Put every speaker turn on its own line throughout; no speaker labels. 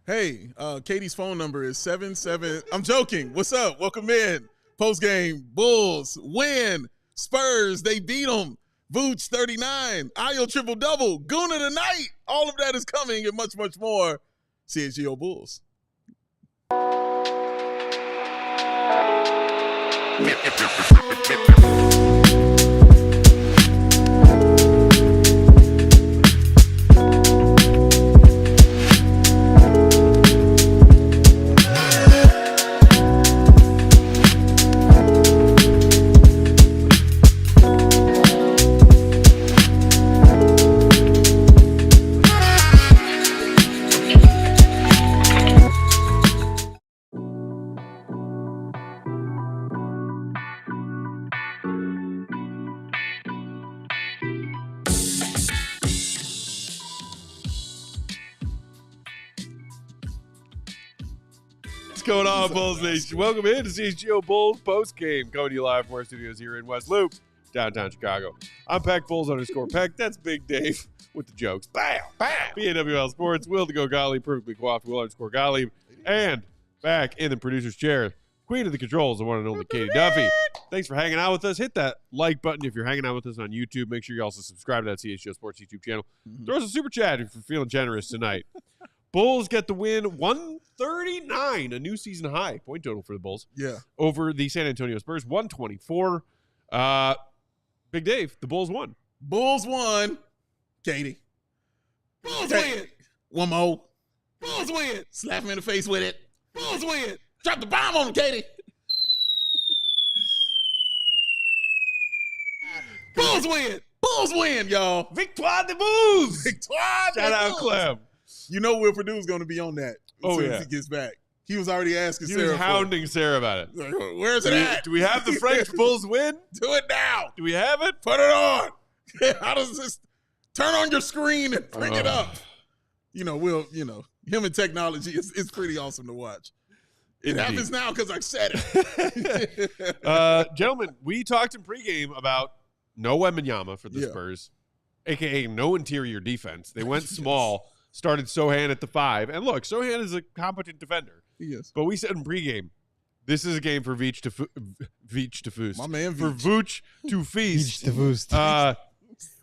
Hey, Katie's phone number is 77. I'm joking. What's up? Welcome in. Post-game, Bulls win. Spurs, they beat them. Vooch 39. Ayo triple-double. Goon of the night. All of that is coming and much, much more. CHGO Bulls.
What's going on, Bulls Nation? Welcome in to CHGO Bulls post-game. Coming to you live from our studios here in West Loop, downtown Chicago. I'm Peck, Bulls_Peck. That's Big Dave with the jokes. Bam! Bam! BAWL Sports, Will to go Gottlieb, perfectly coiffed, Will_Gottlieb. And back in the producer's chair, queen of the controls, the one and only Katie Duffy. Thanks for hanging out with us. Hit that like button if you're hanging out with us on YouTube. Make sure you also subscribe to that CHGO Sports YouTube channel. Throw us a super chat if you're feeling generous tonight. Bulls get the win, 139, a new season high point total for the Bulls.
Yeah. Over
the San Antonio Spurs, 124. Big Dave, the Bulls won.
Bulls won. Katie.
Bulls win.
One more.
Bulls win.
Slap him in the face with it.
Bulls win.
Drop the bomb on him, Katie.
Bulls win.
Bulls win, y'all.
Victoire de Bulls.
Victoire de
Shout out,
Bulls.
Clem.
You know Will Perdue's going to be on that as soon as he gets back. He was already asking Sarah.
He was hounding Sarah about it.
Like, where's it at?
Do we have the French Bulls win?
Do it now.
Do we have it?
Put it on. How does this turn on your screen and bring it up? Will, him and technology is pretty awesome to watch. It happens now because I said it.
Gentlemen, we talked in pregame about no Wemby-less for the Spurs, a.k.a. no interior defense. They went small. Started Sohan at the 5. And look, Sohan is a competent defender.
Yes.
But we said in pregame, this is a game for Vooch to feast.
My man
For Vooch to feast.
Vooch to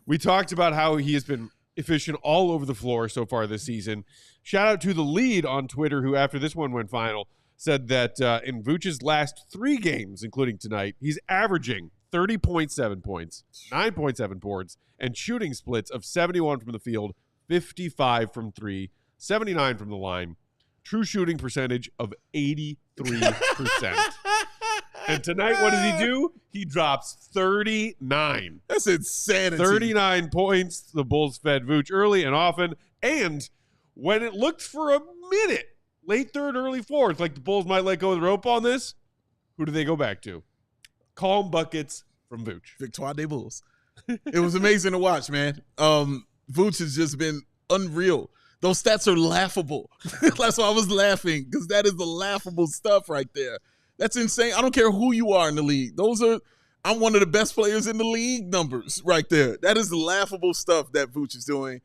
We talked about how he has been efficient all over the floor so far this season. Shout out to the lead on Twitter, who after this one went final, said that in Vooch's last 3 games, including tonight, he's averaging 30.7 points, 9.7 boards, and shooting splits of 71 from the field, 55 from 3, 79 from the line, true shooting percentage of 83%. And tonight, what does he do? He drops 39.
That's insanity.
39 points. The Bulls fed Vooch early and often. And when it looked for a minute, late third, early fourth, like the Bulls might let go of the rope on this, who do they go back to? Calm buckets from Vooch.
Victoire des Bulls. It was amazing to watch, man. Vooch has just been unreal. Those stats are laughable. That's why I was laughing, because that is the laughable stuff right there. That's insane. I don't care who you are in the league. I'm one of the best players in the league numbers right there. That is laughable stuff that Vooch is doing.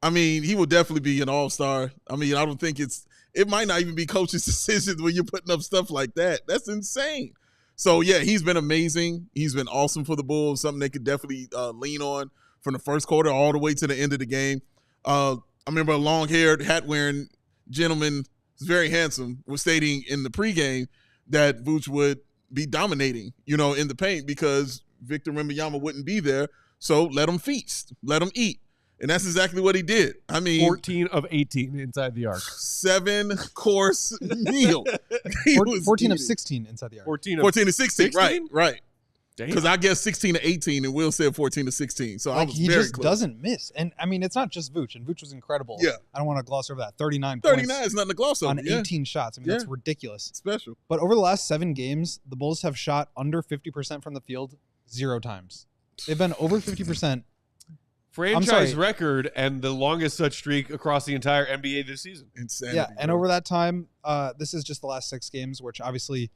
I mean, he will definitely be an all-star. I mean, I don't think it might not even be coach's decisions when you're putting up stuff like that. That's insane. So, yeah, he's been amazing. He's been awesome for the Bulls, something they could definitely lean on from the first quarter all the way to the end of the game. I remember a long-haired, hat-wearing gentleman, who's very handsome, was stating in the pregame that Vooch would be dominating, in the paint because Victor Wembanyama wouldn't be there. So let him feast, let him eat. And that's exactly what he did. I mean,
14 of 18 inside the arc.
7-course meal.
14 of 16 inside the arc.
14
to 16, right.
Damn.
Because I guess 16 to 18, and Will said 14 to 16. So I was
he
very
just
close.
Doesn't miss. And, I mean, it's not just Vooch. And Vooch was incredible.
Yeah.
I don't want to gloss over that. 39
is nothing to gloss over.
on 18 shots. I mean, that's ridiculous.
Special.
But over the last 7 games, the Bulls have shot under 50% from the field 0 times. They've been over 50%.
Franchise record and the longest such streak across the entire NBA this season.
Insanity.
Yeah, and over that time, this is just the last 6 games, which obviously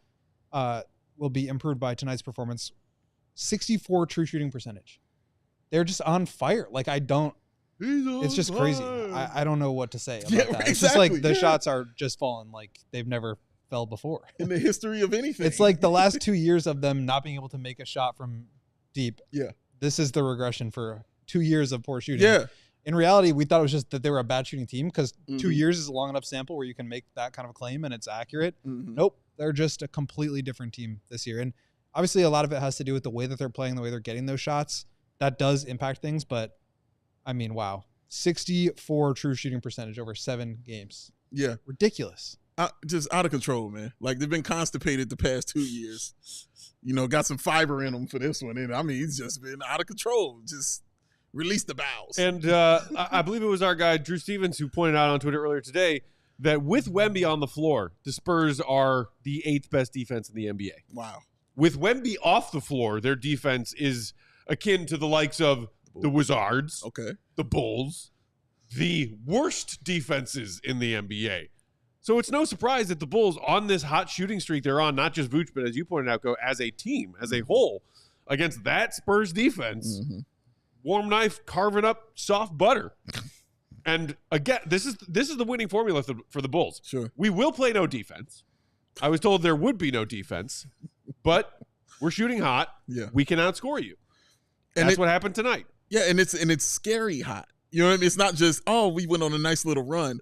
will be improved by tonight's performance. 64 true shooting percentage. They're just on fire. Like, I don't It's just crazy. I don't know what to say about
Yeah,
that. It's just like
exactly,
the shots are just falling like they've never fell before.
in the history of anything.
It's like the last 2 years of them not being able to make a shot from deep.
Yeah.
This is the regression for 2 years of poor shooting.
Yeah.
In reality, we thought it was just that they were a bad shooting team because
Mm-hmm.
2 years is a long enough sample where you can make that kind of a claim and it's accurate.
Mhm.
Nope. They're just a completely different team this year. And obviously a lot of it has to do with the way that they're playing, the way they're getting those shots. That does impact things. But I mean, wow. 64 true shooting percentage over 7 games.
Yeah.
Ridiculous.
Just out of control, man. Like, they've been constipated the past 2 years. You know, got some fiber in them for this one. And I mean, he's just been out of control. Just release the bowels.
And I believe it was our guy, Drew Stevens, who pointed out on Twitter earlier today that with Wemby on the floor, the Spurs are the 8th best defense in the NBA.
Wow.
With Wemby off the floor, their defense is akin to the likes of the Wizards,
Okay.
the Bulls, the worst defenses in the NBA. So it's no surprise that the Bulls, on this hot shooting streak they're on, not just Vooch, but as you pointed out, go as a team, as a whole, against that Spurs defense,
Mm-hmm.
warm knife carving up soft butter. And again, this is the winning formula for the Bulls.
Sure.
We will play no defense. I was told there would be no defense, but we're shooting hot.
Yeah.
We can outscore you.
And
That's what happened tonight.
Yeah, and it's scary hot. You know what I mean? It's not just, oh, we went on a nice little run.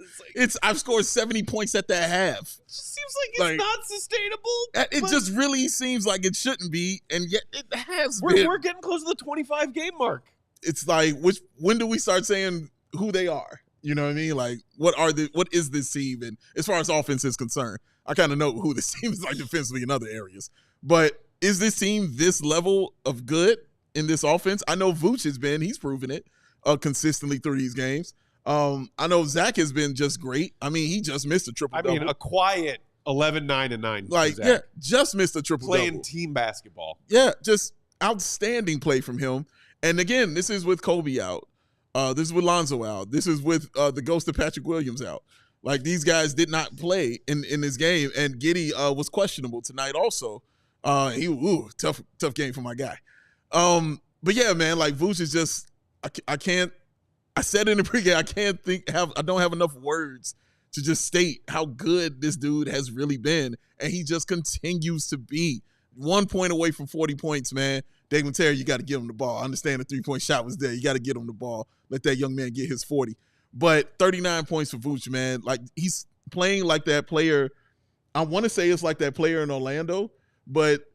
I've scored 70 points at that half.
Seems like it's
Like,
not sustainable.
It
but
just really seems like it shouldn't be, and yet it has
we're
been.
getting close to the 25 game mark.
It's like, when do we start saying who they are? You know what I mean? Like, what is this team? And as far as offense is concerned, I kind of know who this team is like defensively in other areas. But is this team this level of good in this offense? I know Vooch he's proven it consistently through these games. I know Zach has been just great. I mean, he just missed a triple-double.
I mean, a quiet 11-9-9.
Like,
Zach.
yeah, just missed a triple-double.
Playing team basketball.
Yeah, just outstanding play from him. And again, this is with Kobe out. This is with Lonzo out. This is with the ghost of Patrick Williams out. Like, these guys did not play in this game, and Giddey was questionable tonight also. Tough game for my guy. But yeah, man, like, Vooch is just, I can't, I said in the pregame, I don't have enough words to just state how good this dude has really been. And he just continues to be 1 point away from 40 points, man. Dave and Terry, you got to give him the ball. I understand the 3-point shot was there. You got to get him the ball. Let that young man get his 40. But 39 points for Vooch, man. Like, he's playing like that player. I want to say it's like that player in Orlando, but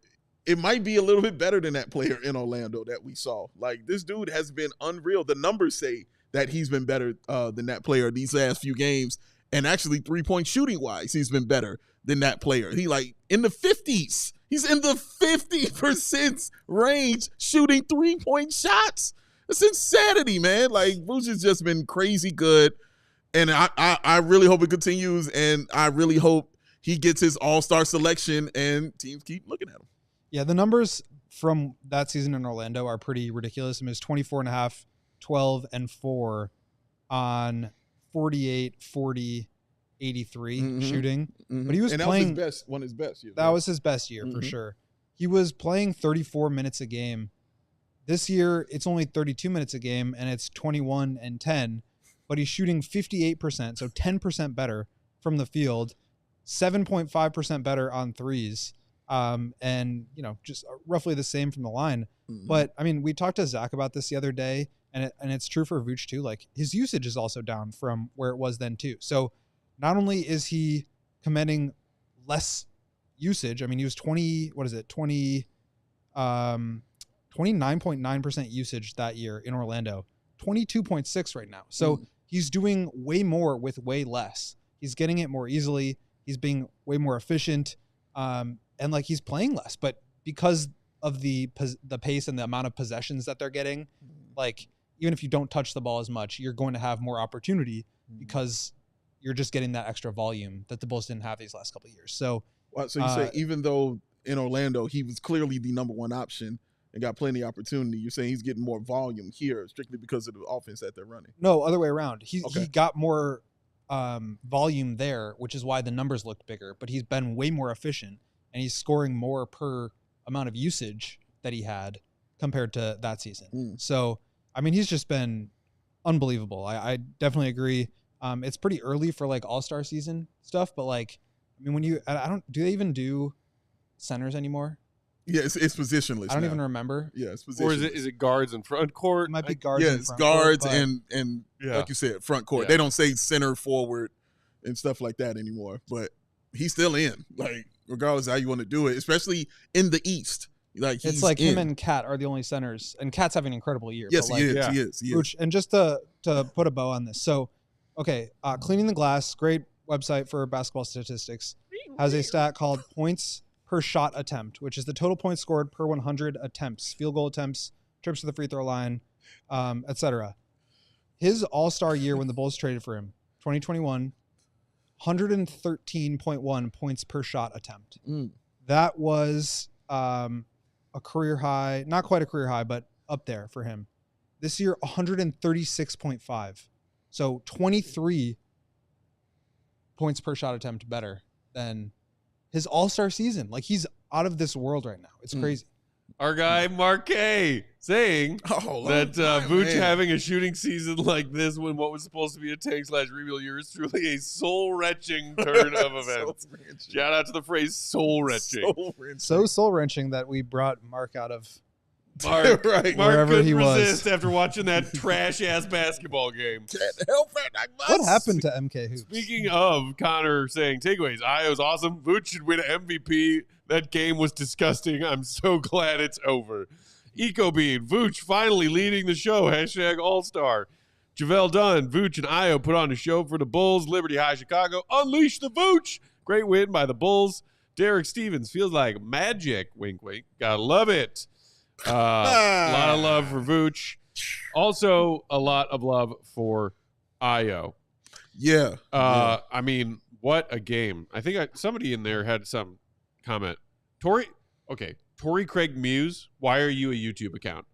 it might be a little bit better than that player in Orlando that we saw. Like, this dude has been unreal. The numbers say that he's been better than that player these last few games. And actually, 3-point shooting-wise, he's been better than that player. He, like, in the 50s. He's in the 50% range shooting 3-point shots. It's insanity, man. Like, Vooch has just been crazy good. And I really hope it continues. And I really hope he gets his all-star selection and teams keep looking at him.
Yeah, the numbers from that season in Orlando are pretty ridiculous. I mean, it's 24.5, 12, and 4 on 48, 40, 83 shooting. Mm-hmm. But he was playing.
That was one of his best years.
That was his best year for sure. He was playing 34 minutes a game. This year, it's only 32 minutes a game, and it's 21 and 10. But he's shooting 58%, so 10% better from the field, 7.5% better on threes. And, you know, just roughly the same from the line. Mm-hmm. But, I mean, we talked to Zach about this the other day, and it's true for Vooch, too. Like, his usage is also down from where it was then, too. So, not only is he commanding less usage, I mean, he was 29.9% usage that year in Orlando, 22.6 right now. So, he's doing way more with way less. He's getting it more easily. He's being way more efficient. And like he's playing less, but because of the pace and the amount of possessions that they're getting, like even if you don't touch the ball as much, you're going to have more opportunity because you're just getting that extra volume that the Bulls didn't have these last couple of years. So,
you say even though in Orlando he was clearly the number one option and got plenty of opportunity, you're saying he's getting more volume here strictly because of the offense that they're running?
No, other way around. He got more volume there, which is why the numbers looked bigger. But he's been way more efficient. And he's scoring more per amount of usage that he had compared to that season. So, I mean, he's just been unbelievable. I definitely agree. It's pretty early for like all-star season stuff, but like, I mean, do they even do centers anymore?
Yeah, it's positionless.
I don't
now.
even remember.
Yeah, it's positionless.
Or is it guards in front court?
It might be guards.
Yeah,
in
it's
front
guards
court,
and
Yeah.
like you said, front court.
Yeah.
They don't say center, forward, and stuff like that anymore. But he's still in, like regardless of how you want to do it, especially in the East. Like
it's like him and Cat are the only centers, and Cat's having an incredible year.
Yes,
but like,
he is.
yeah.
He is. He is.
Which, and just to put a bow on this, so okay, Cleaning the Glass, great website for basketball statistics, has a stat called points per shot attempt, which is the total points scored per 100 attempts, field goal attempts, trips to the free throw line, etc. His all-star year when the Bulls traded for him, 2021, 113.1 points per shot attempt. That was a career high, not quite a career high, but up there for him. This year, 136.5. So 23 points per shot attempt better than his all-star season. Like, he's out of this world right now. It's crazy.
Our guy Marquet saying that Vooch having a shooting season like this when what was supposed to be a tank/rebuild year is truly a soul-wrenching turn of events. Shout out to the phrase soul-wrenching.
So soul-wrenching that we brought Mark out of
Mark,
Right.
Mark
Wherever
couldn't
he was.
resist after watching that trash-ass basketball game.
Can't help it. I must.
What happened to MK Hoops?
Speaking of Connor saying takeaways, Ayo's awesome. Vooch should win an MVP. That game was disgusting. I'm so glad it's over. EcoBean, Vooch finally leading the show. # All-Star. Javale Dunn, Vooch and Ayo put on a show for the Bulls. Liberty High Chicago. Unleash the Vooch. Great win by the Bulls. Derek Stevens feels like magic. Wink, wink. Gotta love it. A lot of love for Vooch. Also, a lot of love for Ayo.
Yeah.
I mean, what a game. I think somebody in there had some comment. Torrey Craig Muse, why are you a YouTube account?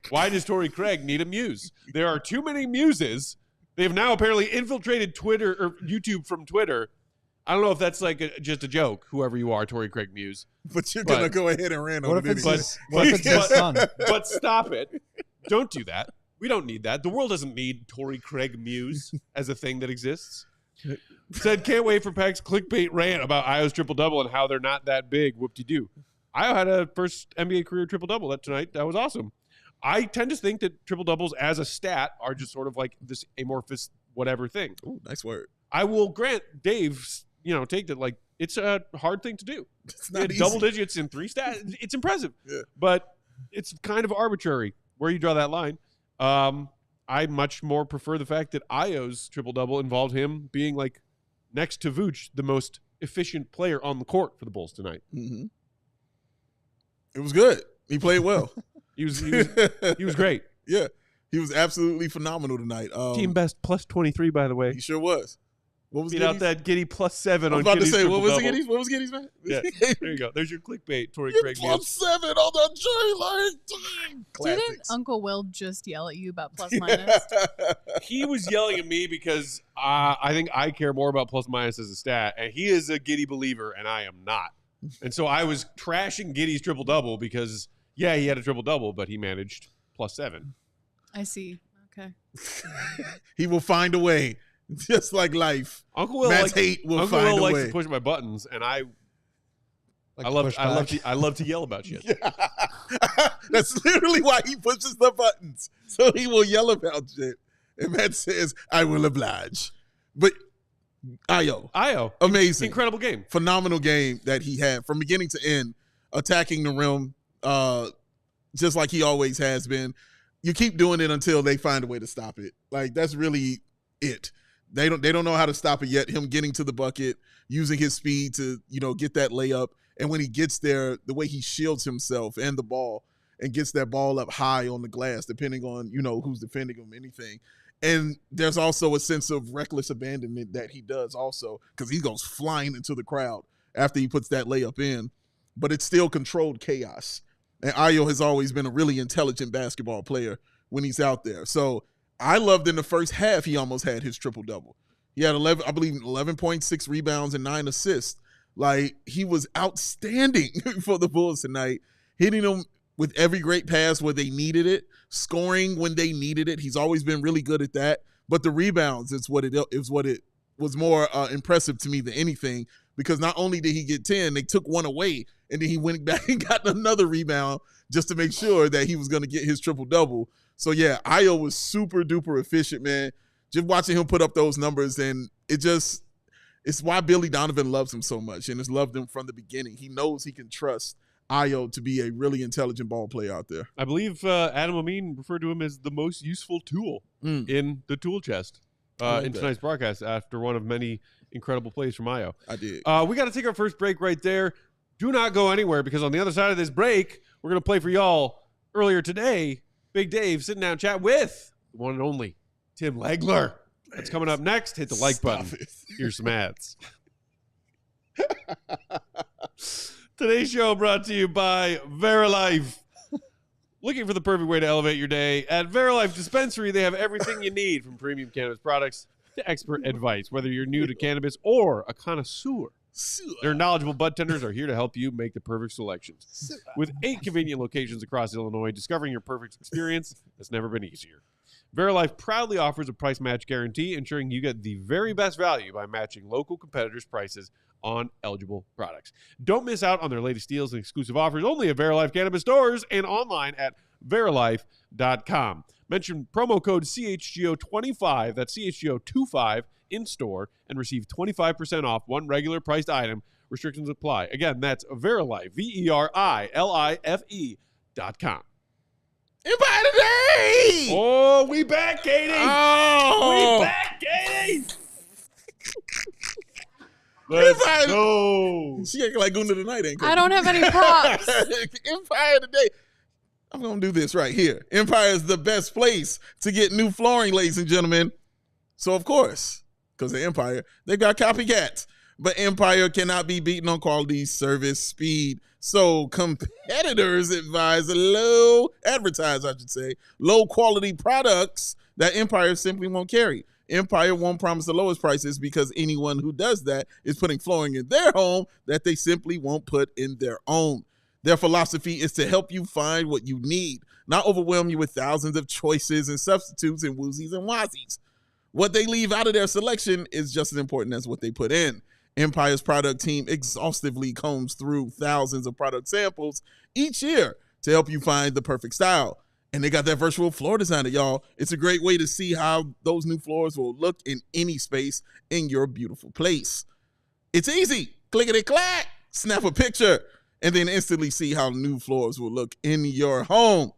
Why does Torrey Craig need a muse? There are too many muses. They've now apparently infiltrated Twitter or YouTube from Twitter. I don't know if that's like just a joke, whoever you are, Torrey Craig Muse.
But you're going to go ahead and rant on
What
it
if it's
anyway.
his son?
But stop it. Don't do that. We don't need that. The world doesn't need Torrey Craig Muse as a thing that exists. Said, can't wait for Peck's clickbait rant about Ayo's triple-double and how they're not that big. Whoop-de-doo. Ayo had a first NBA career triple-double tonight. That was awesome. I tend to think that triple-doubles as a stat are just sort of like this amorphous whatever thing.
Ooh, nice word.
I will grant Dave's, take that, like, it's a hard thing to do.
It's not easy.
Double digits in 3 stats. It's impressive.
Yeah.
But it's kind of arbitrary where you draw that line. I much more prefer the fact that Ayo's triple-double involved him being, like, next to Vooch, the most efficient player on the court for the Bulls tonight.
Mm-hmm. It was good. He played well.
He was great.
Yeah. He was absolutely phenomenal tonight.
Team best plus 23, by the way.
He sure was. What was
Beat out
Giddy's?
that Giddy plus 7
I
on
was about to
Giddy's
say, what was
triple-double.
Giddy's? What was Giddy's, man?
Yeah, there you go. There's your clickbait, Torrey
You're
Craig
plus
Muse.
7 on the jury line.
Didn't
Classics.
Uncle Will just yell at you about plus minus?
He was yelling at me because I think I care more about plus minus as a stat, and he is a Giddy believer, and I am not. And so I was trashing Giddy's triple-double because, yeah, he had a triple-double, but he managed plus 7.
I see. Okay.
He will find a way, just like life.
Uncle Will
Matt's
likes,
hate will
Uncle
find
Will
a
likes
way.
to push my buttons, and I
Like
I love to yell about shit.
That's literally why he pushes the buttons. So he will yell about shit. And Matt says, I will oblige. But Ayo, amazing.
Incredible game.
Phenomenal game that he had from beginning to end, attacking the rim just like he always has been. You keep doing it until they find a way to stop it. Like, that's really it. They don't know how to stop it yet. Him getting to the bucket, using his speed to, get that layup. And when he gets there, the way he shields himself and the ball and gets that ball up high on the glass, depending on, who's defending him, anything. And there's also a sense of reckless abandonment that he does also, because he goes flying into the crowd after he puts that layup in. But it's still controlled chaos. And Ayo has always been a really intelligent basketball player when he's out there. So I loved in the first half, he almost had his triple-double. He had 11.6 rebounds and 9 assists. Like, he was outstanding for the Bulls tonight, hitting them with every great pass where they needed it, scoring when they needed it. He's always been really good at that. But the rebounds is what it was more impressive to me than anything, because not only did he get 10, they took one away, and then he went back and got another rebound just to make sure that he was going to get his triple-double. So, yeah, Ayo was super duper efficient, man. Just watching him put up those numbers, and it's why Billy Donovan loves him so much and has loved him from the beginning. He knows he can trust Ayo to be a really intelligent ball player out there.
I believe Adam Amin referred to him as the most useful tool in the tool chest in tonight's broadcast after one of many incredible plays from Ayo.
I did.
We got to take our first break right there. Do not go anywhere, because on the other side of this break, we're going to play for y'all. Earlier today, Big Dave sitting down chat with the one and only Tim Legler. That's coming up next. Hit the like button. Here's some ads. Today's show brought to you by Verilife. Looking for the perfect way to elevate your day? At Verilife Dispensary, they have everything you need, from premium cannabis products to expert advice. Whether you're new to cannabis or a connoisseur, their knowledgeable bud tenders are here to help you make the perfect selections. With 8 convenient locations across Illinois, discovering your perfect experience has never been easier. Verilife proudly offers a price match guarantee, ensuring you get the very best value by matching local competitors' prices on eligible products. Don't miss out on their latest deals and exclusive offers only at Verilife Cannabis stores and online at verilife.com. Mention promo code CHGO25, that's CHGO25, in store, and receive 25% off one regular priced item. Restrictions apply. Again, that's Verilife, VERILIFE.com.
Empire Today!
Oh, we back, Katie!
Oh!
We back, Katie! Let's go!
She acting like Goon of the Night, ain't
I don't have any props.
Empire Today. I'm going to do this right here. Empire is the best place to get new flooring, ladies and gentlemen. So, of course, because of Empire, they've got copycats. But Empire cannot be beaten on quality, service, speed. So competitors advise low quality products that Empire simply won't carry. Empire won't promise the lowest prices, because anyone who does that is putting flooring in their home that they simply won't put in their own. Their philosophy is to help you find what you need, not overwhelm you with thousands of choices and substitutes and woozies and wazies. What they leave out of their selection is just as important as what they put in. Empire's product team exhaustively combs through thousands of product samples each year to help you find the perfect style. And they got that virtual floor designer, y'all. It's a great way to see how those new floors will look in any space in your beautiful place. It's easy. Clickety-clack, snap a picture, and then instantly see how new floors will look in your home.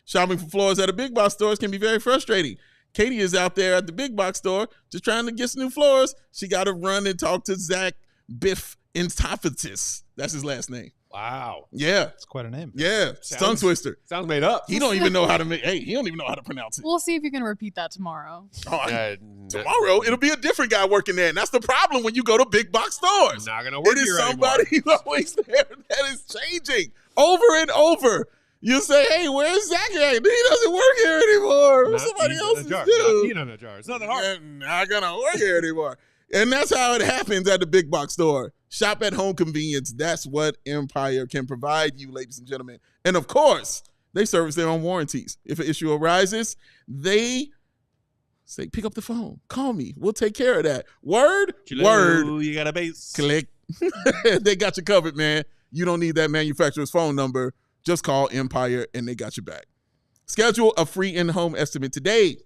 Shopping for floors at a big box stores can be very frustrating. Katie is out there at the big box store just trying to get some new floors. She got to run and talk to Zach Biff Intophatis. That's his last name.
Wow.
Yeah.
It's quite a name.
Yeah. Tongue twister.
Sounds made up.
He don't even know how to make. Hey, he don't even know how to pronounce it.
We'll see if you can repeat that tomorrow.
Tomorrow it'll be a different guy working there, and that's the problem when you go to big box stores.
Not gonna work
It is
here
somebody who's always there that is changing over and over. You say, "Hey, where's Zach at? He doesn't work here anymore. Somebody else is too.
Not in a jar. It's not that hard.
Not gonna work here anymore." And that's how it happens at the big box store. Shop at home convenience. That's what Empire can provide you, ladies and gentlemen. And of course, they service their own warranties. If an issue arises, they say, pick up the phone. Call me. We'll take care of that. Word? Word.
You got a base.
Click. They got you covered, man. You don't need that manufacturer's phone number. Just call Empire and they got you back. Schedule a free in-home estimate today.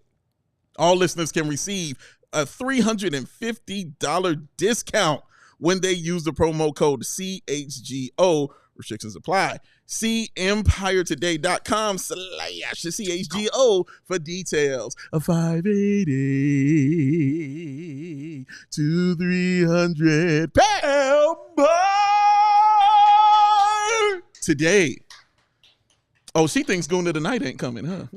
All listeners can receive a $350 discount when they use the promo code CHGO. Restrictions apply. See EmpireToday.com/CHGO for details. A 580 to 300 Empire Today. Oh, she thinks Goon of the Night ain't coming, huh?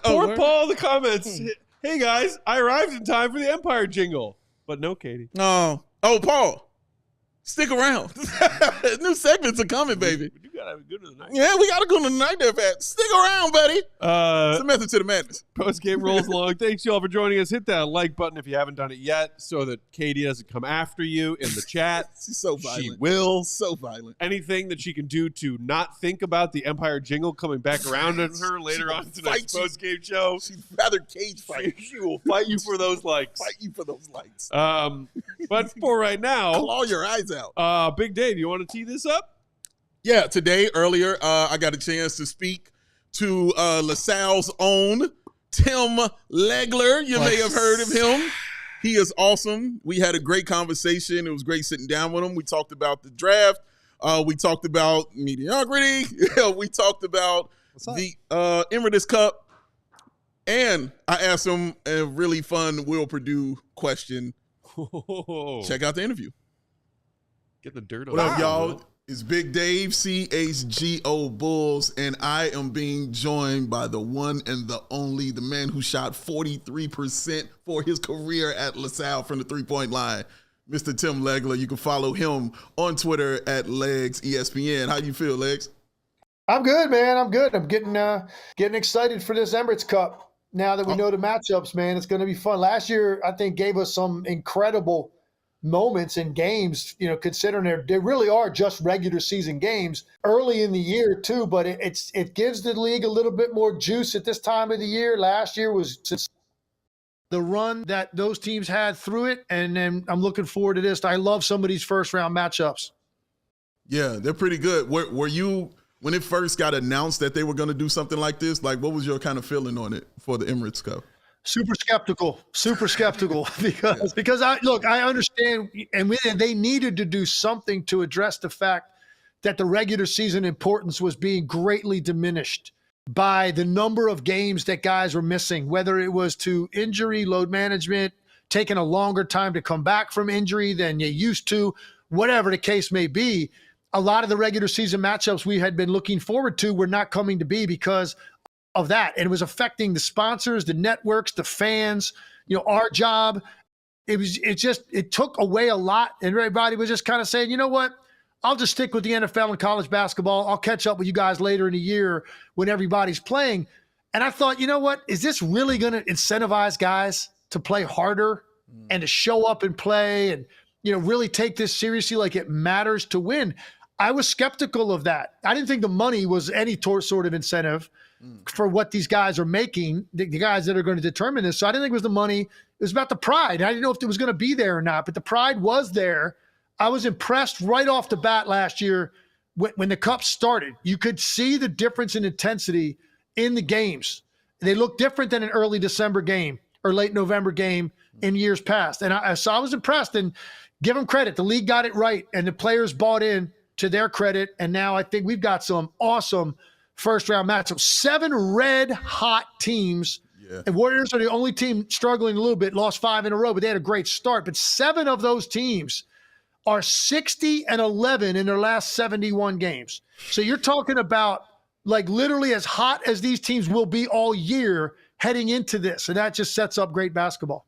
Poor Paul in the comments. Hey, guys, I arrived in time for the Empire jingle. But no, Katie.
Oh, Paul. Stick around. New segments are coming, baby.
You got to have a good of the night.
Yeah, we got to go to the night there, Pat. Stick around, buddy. It's a method to the madness.
Post game rolls along. Thanks, y'all, for joining us. Hit that like button if you haven't done it yet so that Katie doesn't come after you in the chat.
She's so violent.
She will.
So violent.
Anything that she can do to not think about the Empire jingle coming back around on her later on tonight's post game show.
She'd rather cage fight.
She will fight you for those likes.
Fight you for those likes.
But for right now,
claw your eyes out.
Big Dave, you want to tee this up?
Yeah, earlier, I got a chance to speak to LaSalle's own Tim Legler. You may have heard of him. He is awesome. We had a great conversation. It was great sitting down with him. We talked about the draft. We talked about mediocrity. We talked about the Emeritus Cup. And I asked him a really fun Will Perdue question. Check out the interview.
Get the dirt on
What up, y'all? It's Big Dave, CHGO Bulls, and I am being joined by the one and the only, the man who shot 43% for his career at LaSalle from the three-point line, Mr. Tim Legler. You can follow him on Twitter at LegsESPN. How you feel, Legs?
I'm good, man. I'm good. I'm getting excited for this Emirates Cup. Now that we know the matchups, man, it's going to be fun. Last year, I think, gave us some incredible moments in games, considering they really are just regular season games early in the year too, but it gives the league a little bit more juice at this time of the year. Last year was the run that those teams had through it, and then I'm looking forward to this. I love some of these first round matchups.
Yeah, they're pretty good. Were you, when it first got announced that they were going to do something like this, like what was your kind of feeling on it for the Emirates Cup?
Super skeptical because I understand, and they needed to do something to address the fact that the regular season importance was being greatly diminished by the number of games that guys were missing, whether it was to injury, load management, taking a longer time to come back from injury than you used to, whatever the case may be. A lot of the regular season matchups we had been looking forward to were not coming to be because of that. And it was affecting the sponsors, the networks, the fans, our job. It took away a lot. And everybody was just kind of saying, you know what? I'll just stick with the NFL and college basketball. I'll catch up with you guys later in the year when everybody's playing. And I thought, you know what? Is this really going to incentivize guys to play harder and to show up and play and, really take this seriously like it matters to win? I was skeptical of that. I didn't think the money was any sort of incentive for what these guys are making, the guys that are going to determine this. So I didn't think it was the money. It was about the pride. I didn't know if it was going to be there or not, but the pride was there. I was impressed right off the bat last year when the Cup started. You could see the difference in intensity in the games. They looked different than an early December game or late November game in years past. And so I was impressed, and give them credit. The league got it right, and the players bought in to their credit. And now I think we've got some awesome first-round matchups. 7 red-hot teams. Yeah. And Warriors are the only team struggling a little bit, lost 5 in a row, but they had a great start. But 7 of those teams are 60-11 in their last 71 games. So you're talking about like literally as hot as these teams will be all year heading into this. And that just sets up great basketball.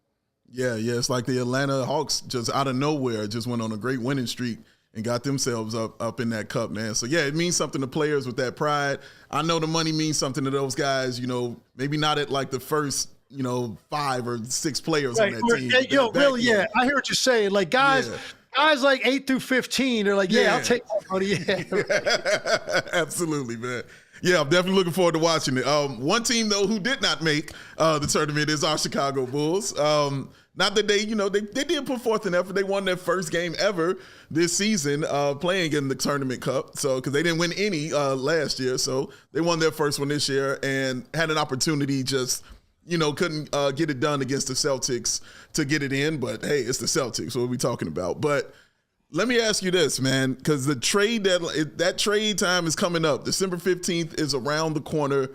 Yeah. It's like the Atlanta Hawks just out of nowhere just went on a great winning streak and got themselves up in that cup, man. So, yeah, it means something to players with that pride. I know the money means something to those guys, maybe not at like the first, 5 or 6 players on that team.
Yeah, I hear what you're saying. Like guys like 8 through 15 are like, I'll take that money. Yeah.
Absolutely, man. Yeah, I'm definitely looking forward to watching it. One team, though, who did not make the tournament is our Chicago Bulls. Not that they did put forth an effort. They won their first game ever this season playing in the Tournament Cup. So, because they didn't win any last year. So, they won their first one this year and had an opportunity just, couldn't get it done against the Celtics to get it in. But, hey, it's the Celtics. What are we talking about? But let me ask you this, man, because the trade that trade time is coming up. December 15th is around the corner,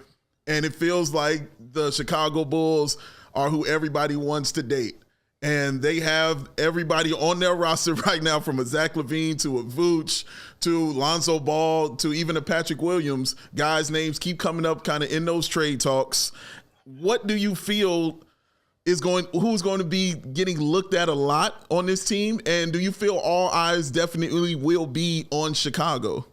and it feels like the Chicago Bulls are who everybody wants to date. And they have everybody on their roster right now, from a Zach LaVine to a Vooch to Lonzo Ball to even a Patrick Williams. Guys' names keep coming up kind of in those trade talks. What do you feel who's going to be getting looked at a lot on this team? And do you feel all eyes definitely will be on Chicago?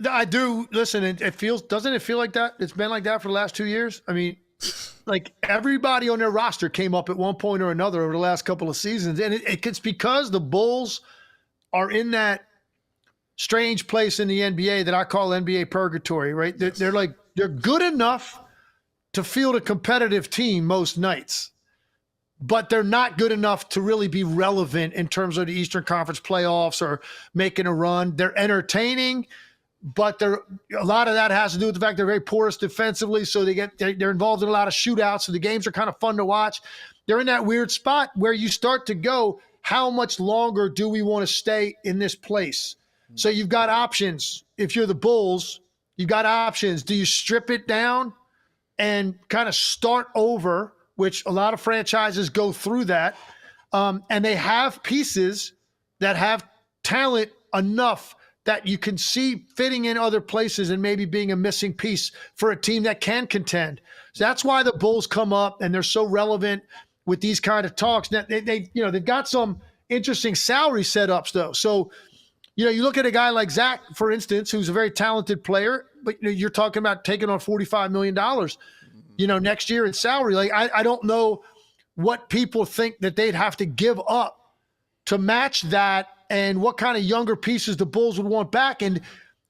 I do. Listen, doesn't it feel like that? It's been like that for the last 2 years. I mean, like everybody on their roster came up at one point or another over the last couple of seasons. And it's because the Bulls are in that strange place in the NBA that I call NBA purgatory, right? They're good enough to field a competitive team most nights, but they're not good enough to really be relevant in terms of the Eastern Conference playoffs or making a run. They're entertaining, but a lot of that has to do with the fact they're very porous defensively, so they're involved in a lot of shootouts, so the games are kind of fun to watch. They're in that weird spot where you start to go, how much longer do we want to stay in this place? So you've got options. If you're the Bulls, you've got options. Do you strip it down and kind of start over, which a lot of franchises go through that, and they have pieces that have talent enough that you can see fitting in other places and maybe being a missing piece for a team that can contend. So that's why the Bulls come up and they're so relevant with these kind of talks. Now, they've got some interesting salary setups though. So, you look at a guy like Zach, for instance, who's a very talented player, but you're talking about taking on $45 million, next year in salary. Like, I don't know what people think that they'd have to give up to match that and what kind of younger pieces the Bulls would want back. And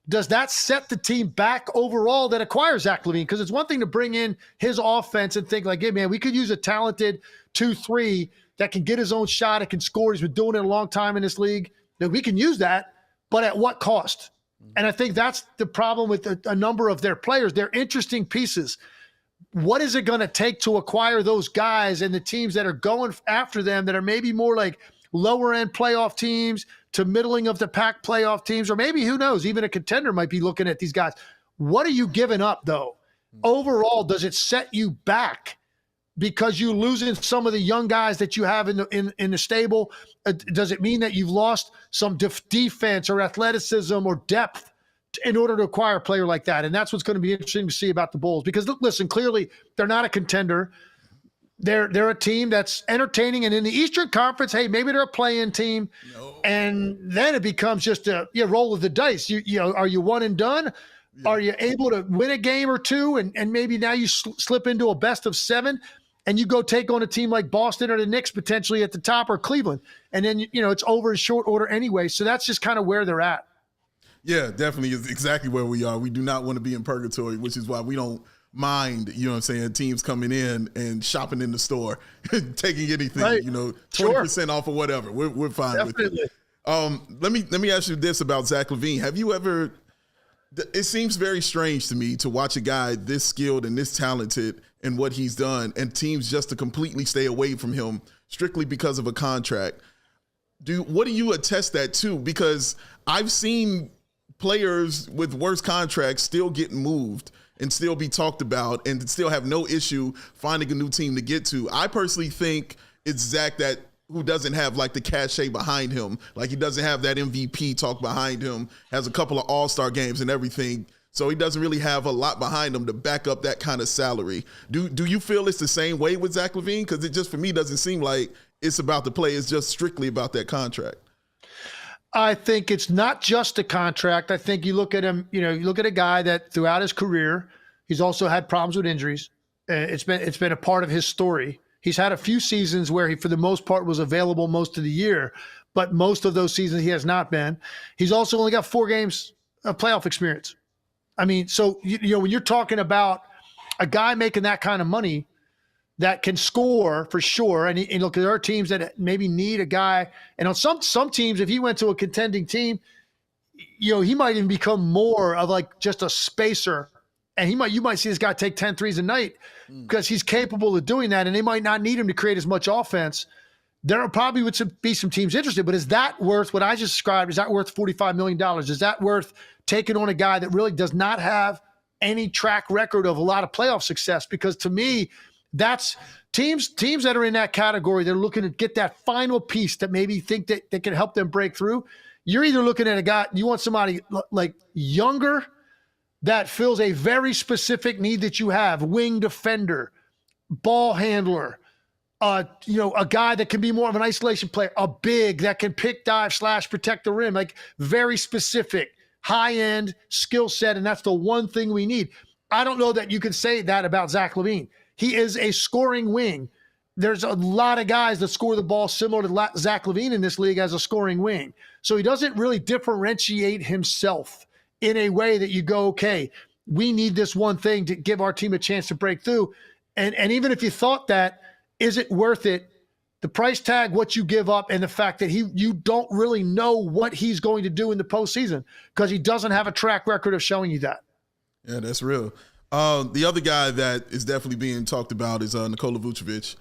does that set the team back overall that acquires Zach LaVine? Because it's one thing to bring in his offense and think like, hey, man, we could use a talented 2-3 that can get his own shot, it can score. He's been doing it a long time in this league. That we can use that, but at what cost? And I think that's the problem with a number of their players. They're interesting pieces. What is it going to take to acquire those guys and the teams that are going after them that are maybe more like lower end playoff teams to middling of the pack playoff teams, or maybe, who knows, even a contender might be looking at these guys. What are you giving up though? Overall, does it set you back because you're losing some of the young guys that you have in the stable? Does it mean that you've lost some defense or athleticism or depth in order to acquire a player like that? And that's what's going to be interesting to see about the Bulls, because listen, clearly they're not a contender. They're a team that's entertaining, and in the Eastern Conference, hey, maybe they're a play-in team, and then it becomes just a roll of the dice. Are you one and done? Yeah. Are you able to win a game or two, and maybe now you slip into a best of 7, and you go take on a team like Boston or the Knicks potentially at the top, or Cleveland, and then it's over in short order anyway. So that's just kind of where they're at.
Yeah, definitely is exactly where we are. We do not want to be in purgatory, which is why we don't mind, teams coming in and shopping in the store, taking anything,
right.
20% off or whatever. We're fine
Definitely.
with it. Let me ask you this about Zach LaVine. Have you ever, it seems very strange to me to watch a guy this skilled and this talented in what he's done, and teams just to completely stay away from him strictly because of a contract. What do you attest that to? Because I've seen players with worse contracts still getting moved and still be talked about and still have no issue finding a new team to get to. I personally think it's Zach who doesn't have like the cachet behind him. Like, he doesn't have that MVP talk behind him, has a couple of all-star games and everything. So he doesn't really have a lot behind him to back up that kind of salary. Do you feel it's the same way with Zach LaVine? Because it just, for me, doesn't seem like it's about the play. It's just strictly about that contract.
I think it's not just a contract. I think you look at him, you look at a guy that throughout his career, he's also had problems with injuries. It's been a part of his story. He's had a few seasons where he, for the most part, was available most of the year, but most of those seasons he has not been. He's also only got 4 games of playoff experience. I mean, so, when you're talking about a guy making that kind of money that can score for sure, and look, there are teams that maybe need a guy, and on some teams, if he went to a contending team, he might even become more of like just a spacer, and you might see this guy take 10 threes a night because he's capable of doing that, and they might not need him to create as much offense. There probably would be some teams interested, but is that worth what I just described? Is that worth $45 million? Is that worth taking on a guy that really does not have any track record of a lot of playoff success? Because to me, that's teams that are in that category. They're looking to get that final piece that maybe think that they can help them break through. You're either looking at a guy, you want somebody like younger that fills a very specific need that you have, wing defender, ball handler, a guy that can be more of an isolation player, a big that can pick, dive, slash, protect the rim, like very specific, high-end skill set, and that's the one thing we need. I don't know that you can say that about Zach LaVine. He is a scoring wing. There's a lot of guys that score the ball similar to Zach LaVine in this league as a scoring wing. So he doesn't really differentiate himself in a way that you go, okay, we need this one thing to give our team a chance to break through. And even if you thought that, is it worth it? The price tag, what you give up, and the fact that you don't really know what he's going to do in the postseason because he doesn't have a track record of showing you that.
Yeah, that's real. The other guy that is definitely being talked about is Nikola Vucevic,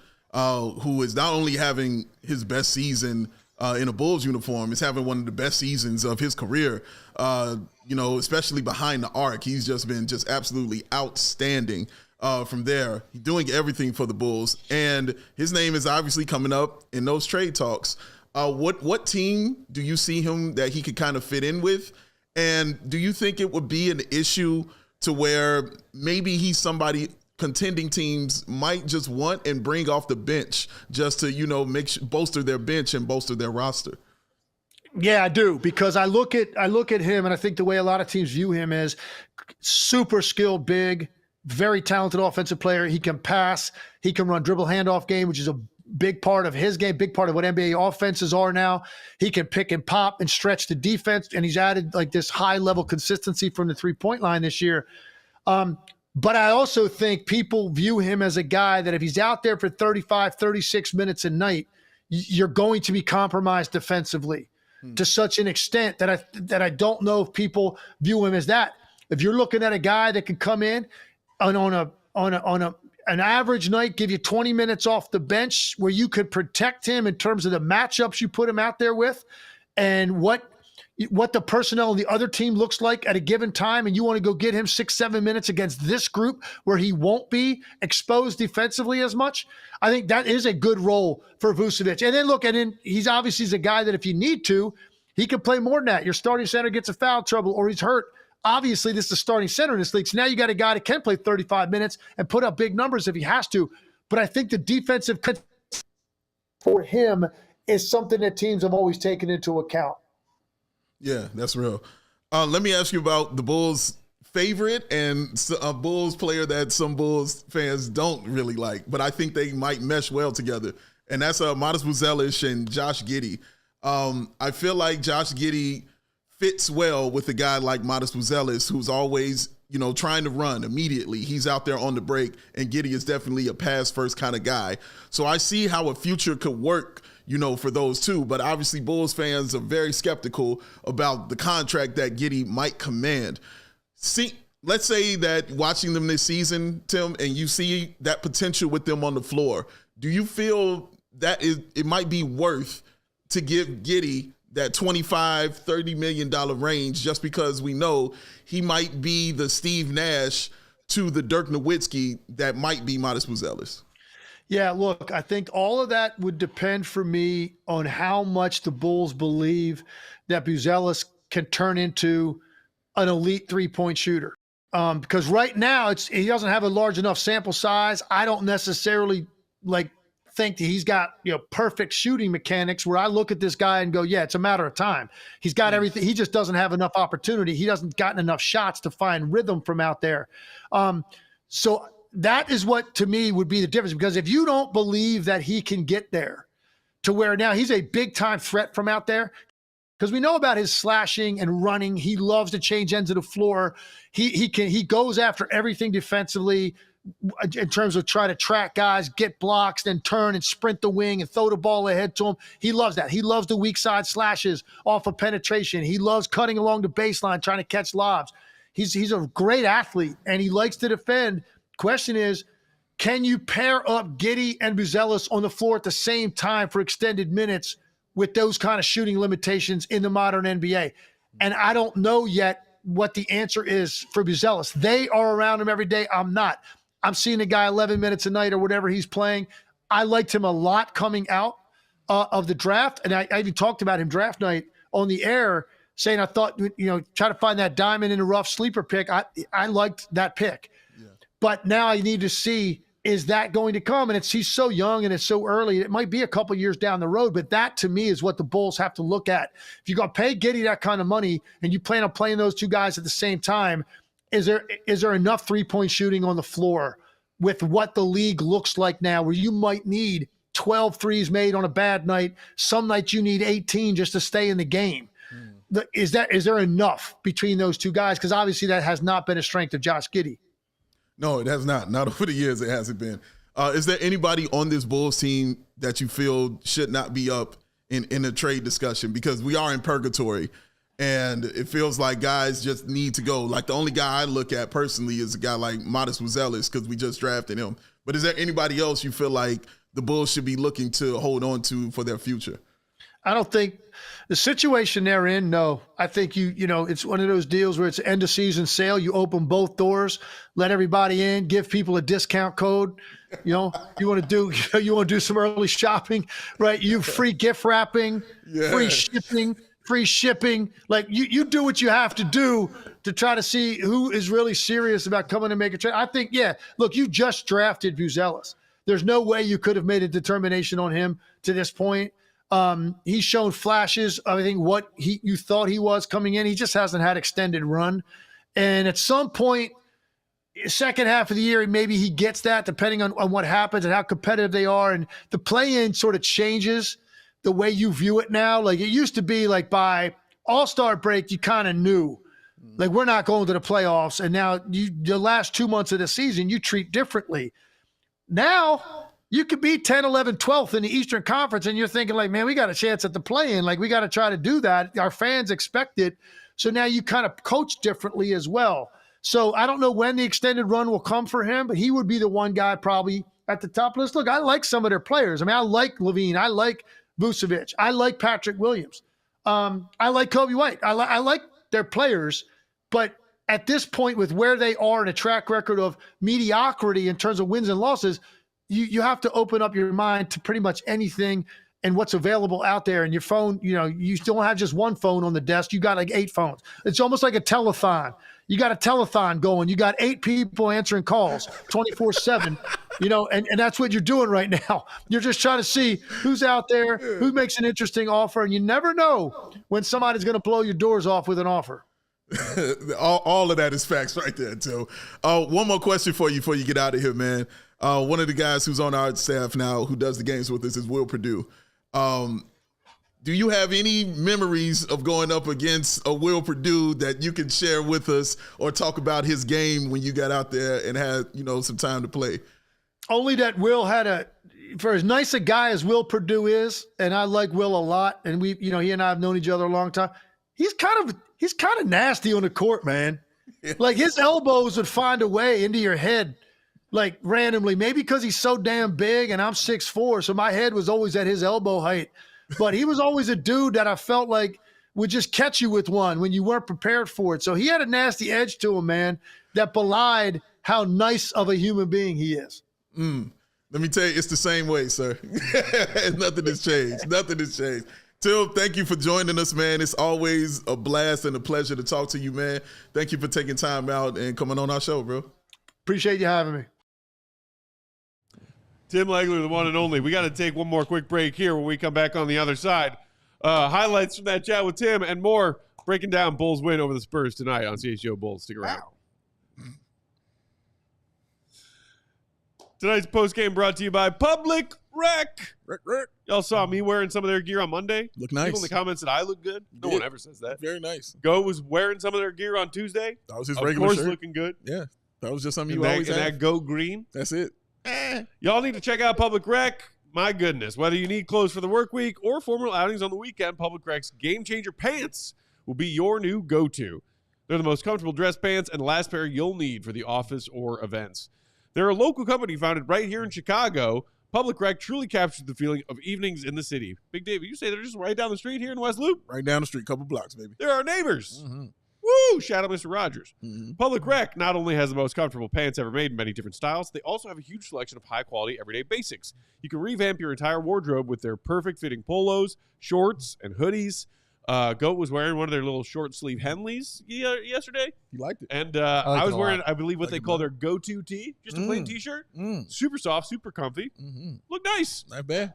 who is not only having his best season in a Bulls uniform, is having one of the best seasons of his career, especially behind the arc. He's just been absolutely outstanding from there, doing everything for the Bulls. And his name is obviously coming up in those trade talks. What team do you see him that he could kind of fit in with? And do you think it would be an issue to where maybe he's somebody contending teams might just want and bring off the bench just to, bolster their bench and bolster their roster?
Yeah, I do, because I look at him, and I think the way a lot of teams view him is super skilled, big, very talented offensive player. He can pass. He can run dribble handoff game, which is a big part of his game, big part of what NBA offenses are now. He can pick and pop and stretch the defense, and he's added like this high-level consistency from the three-point line this year. But I also think people view him as a guy that if he's out there for 35, 36 minutes a night, you're going to be compromised defensively to such an extent that I don't know if people view him as that. If you're looking at a guy that can come in on an average night, give you 20 minutes off the bench where you could protect him in terms of the matchups you put him out there with and what the personnel of the other team looks like at a given time, and you want to go get him 6-7 minutes against this group where he won't be exposed defensively as much, I think that is a good role for Vucevic. And then he's obviously a guy that if you need to, he can play more than that. Your starting center gets a foul trouble or he's hurt. Obviously, this is the starting center in this league. So now you got a guy that can play 35 minutes and put up big numbers if he has to. But I think the defensive for him is something that teams have always taken into account.
Yeah, that's real. Let me ask you about the Bulls' favorite and a Bulls player that some Bulls fans don't really like, but I think they might mesh well together. And that's Modest Buzelis and Josh Giddey. I feel like Josh Giddey fits well with a guy like Modest Buzelis, who's always, trying to run immediately. He's out there on the break, and Giddey is definitely a pass-first kind of guy. So I see how a future could work, for those two. But obviously Bulls fans are very skeptical about the contract that Giddey might command. Let's say that watching them this season, Tim, and you see that potential with them on the floor, do you feel that it might be worth to give Giddey that $25, $30 million range just because we know he might be the Steve Nash to the Dirk Nowitzki that might be Modest Buzelis?
Yeah, look, I think all of that would depend for me on how much the Bulls believe that Buzelis can turn into an elite three-point shooter. Because right now he doesn't have a large enough sample size. I don't necessarily think that he's got perfect shooting mechanics where I look at this guy and go, yeah, it's a matter of time. He's got everything. He just doesn't have enough opportunity. He doesn't gotten enough shots to find rhythm from out there. So that is what to me would be the difference, because if you don't believe that he can get there to where now he's a big time threat from out there, because we know about his slashing and running. He loves to change ends of the floor. He goes after everything defensively in terms of try to track guys, get blocks, then turn and sprint the wing and throw the ball ahead to him. He loves that. He loves the weak side slashes off of penetration. He loves cutting along the baseline, trying to catch lobs. He's a great athlete, and he likes to defend. Question is, can you pair up Giddey and Buzelis on the floor at the same time for extended minutes with those kind of shooting limitations in the modern NBA? And I don't know yet what the answer is for Buzelis. They are around him every day. I'm not. I'm seeing a guy 11 minutes a night or whatever he's playing. I liked him a lot coming out of the draft. And I even talked about him draft night on the air, saying I thought, try to find that diamond in the rough sleeper pick. I liked that pick. Yeah. But now I need to see is that going to come? And he's so young and it's so early. It might be a couple years down the road, but that to me is what the Bulls have to look at. If you're going to pay Giddey that kind of money and you plan on playing those two guys at the same time, is there enough three-point shooting on the floor with what the league looks like now, where you might need 12 threes made on a bad night? Some nights you need 18 just to stay in the game. Is there enough between those two guys? Because obviously that has not been a strength of Josh Giddey.
No, it has not. Not over the years it hasn't been. Is there anybody on this Bulls team that you feel should not be up in a trade discussion? Because we are in purgatory, and it feels like guys just need to go. Like the only guy I look at personally is a guy like Modest Buzelis because we just drafted him. But is there anybody else you feel like the Bulls should be looking to hold on to for their future?
I don't think the situation they're in, no. I think it's one of those deals where it's an end of season sale. You open both doors, let everybody in, give people a discount code. You want to do some early shopping, right? You free gift wrapping, free shipping. Like you do what you have to do to try to see who is really serious about coming and make a trade. I think, look, you just drafted Buzelis. There's no way you could have made a determination on him to this point. He's shown flashes of, I think, what you thought he was coming in. He just hasn't had extended run. And at some point, second half of the year, maybe he gets that, depending on what happens and how competitive they are. And the play-in sort of changes the way you view it now. Like it used to be like by All-Star break, you kind of knew, like we're not going to the playoffs. And now the last 2 months of the season, you treat differently. Now you could be 10, 11, 12th in the Eastern Conference, and you're thinking like, man, we got a chance at the play-in. Like we got to try to do that. Our fans expect it. So now you kind of coach differently as well. So I don't know when the extended run will come for him, but he would be the one guy probably at the top list. Look, I like some of their players. I mean, I like LaVine. I like Vucevic. I like Patrick Williams. I like Kobe White. I like their players. But at this point, with where they are in a track record of mediocrity in terms of wins and losses, you have to open up your mind to pretty much anything and what's available out there. And your phone, you don't have just one phone on the desk. You got like 8 phones. It's almost like a telethon. You got a telethon going. You got 8 people answering calls 24/7, and that's what you're doing right now. You're just trying to see who's out there, who makes an interesting offer. And you never know when somebody's going to blow your doors off with an offer.
all of that is facts right there, too. One more question for you before you get out of here, man. One of the guys who's on our staff now who does the games with us is Will Perdue. Do you have any memories of going up against a Will Perdue that you can share with us or talk about his game when you got out there and had, some time to play?
Only that Will had for as nice a guy as Will Perdue is, and I like Will a lot, and he and I have known each other a long time. He's kind of nasty on the court, man. Like his elbows would find a way into your head, like randomly, maybe because he's so damn big and I'm 6'4", so my head was always at his elbow height. But he was always a dude that I felt like would just catch you with one when you weren't prepared for it. So he had a nasty edge to him, man, that belied how nice of a human being he is.
Let me tell you, it's the same way, sir. Nothing has changed. Nothing has changed. Till, thank you for joining us, man. It's always a blast and a pleasure to talk to you, man. Thank you for taking time out and coming on our show, bro.
Appreciate you having me.
Tim Legler, the one and only. We got to take one more quick break here when we come back on the other side. Highlights from that chat with Tim and more, breaking down Bulls win over the Spurs tonight on CHGO Bulls. Stick around. Wow. Tonight's postgame brought to you by Public Rec. Y'all saw me wearing some of their gear on Monday.
Look nice.
People in the comments said I look good. No one ever says that.
Very nice.
Goat was wearing some of their gear on Tuesday.
That was his regular shirt.
Of course, looking good.
Yeah. That was just something you always had.
And that goat green.
That's it.
Y'all need to check out Public Rec. My goodness, whether you need clothes for the work week or formal outings on the weekend, Public Rec's Game Changer Pants will be your new go-to. They're the most comfortable dress pants and last pair you'll need for the office or events. They're a local company founded right here in Chicago. Public Rec truly captures the feeling of evenings in the city. Big Dave, you say they're just right down the street here in West Loop?
Right down the street, couple blocks, baby.
They're our neighbors.
Mm-hmm.
Woo! Shout out Mr. Rogers.
Mm-hmm.
Public Rec not only has the most comfortable pants ever made in many different styles, they also have a huge selection of high-quality everyday basics. You can revamp your entire wardrobe with their perfect-fitting polos, shorts, and hoodies. Goat was wearing one of their little short sleeve Henleys yesterday.
You liked it.
And
liked
I
it
was
a
wearing,
lot.
I believe, what they
Like it,
call
man.
their go-to tee, just a plain t-shirt. Super soft, super comfy. Look nice.
Not bad.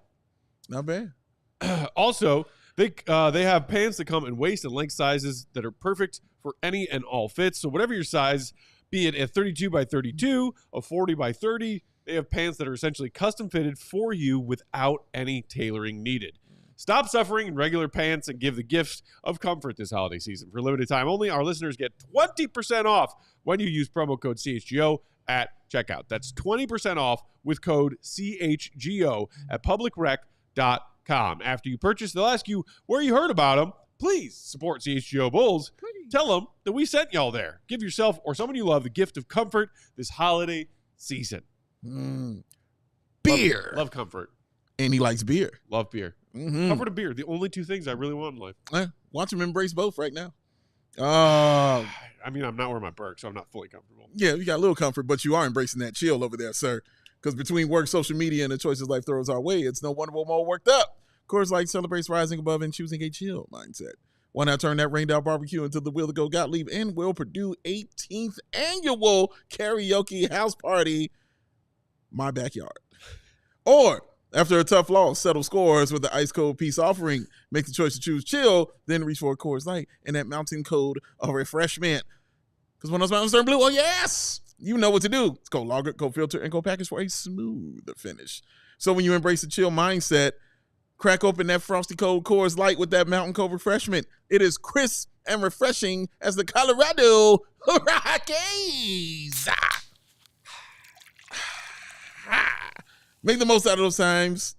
Not bad.
Also, they have pants that come in waist and length sizes that are perfect for any and all fits. So whatever your size, be it a 32 by 32, a 40 by 30, they have pants that are essentially custom fitted for you without any tailoring needed. Stop suffering in regular pants and give the gift of comfort this holiday season. For a limited time only, our listeners get 20% off when you use promo code CHGO at checkout. That's 20% off with code CHGO at publicrec.com. After you purchase, they'll ask you where you heard about them. Please support CHGO Bulls. Tell them that we sent y'all there. Give yourself or someone you love the gift of comfort this holiday season.
Beer.
Love comfort.
And he likes beer.
Love beer. Comfort and beer. The only two things I really want in life.
Watch him embrace both right now.
I mean, I'm not wearing my Berk, so I'm not fully comfortable.
Yeah, you got a little comfort, but you are embracing that chill over there, sir. Because between work, social media, and the choices life throws our way, it's no wonder we're more worked up. Coors Light celebrates rising above and choosing a chill mindset. Why not turn that rained out barbecue into the Will to Go Gottlieb and Will Perdue 18th annual karaoke house party, my backyard. Or after a tough loss, settle scores with the ice cold peace offering. Make the choice to choose chill, then reach for a Coors Light and that mountain code of refreshment. Because when those mountains turn blue, oh yes, you know what to do. It's go lager, go filter, and go package for a smoother finish. So when you embrace the chill mindset, crack open that frosty cold Coors Light with that mountain cold refreshment. It is crisp and refreshing as the Colorado Rockies. Make the most out of those times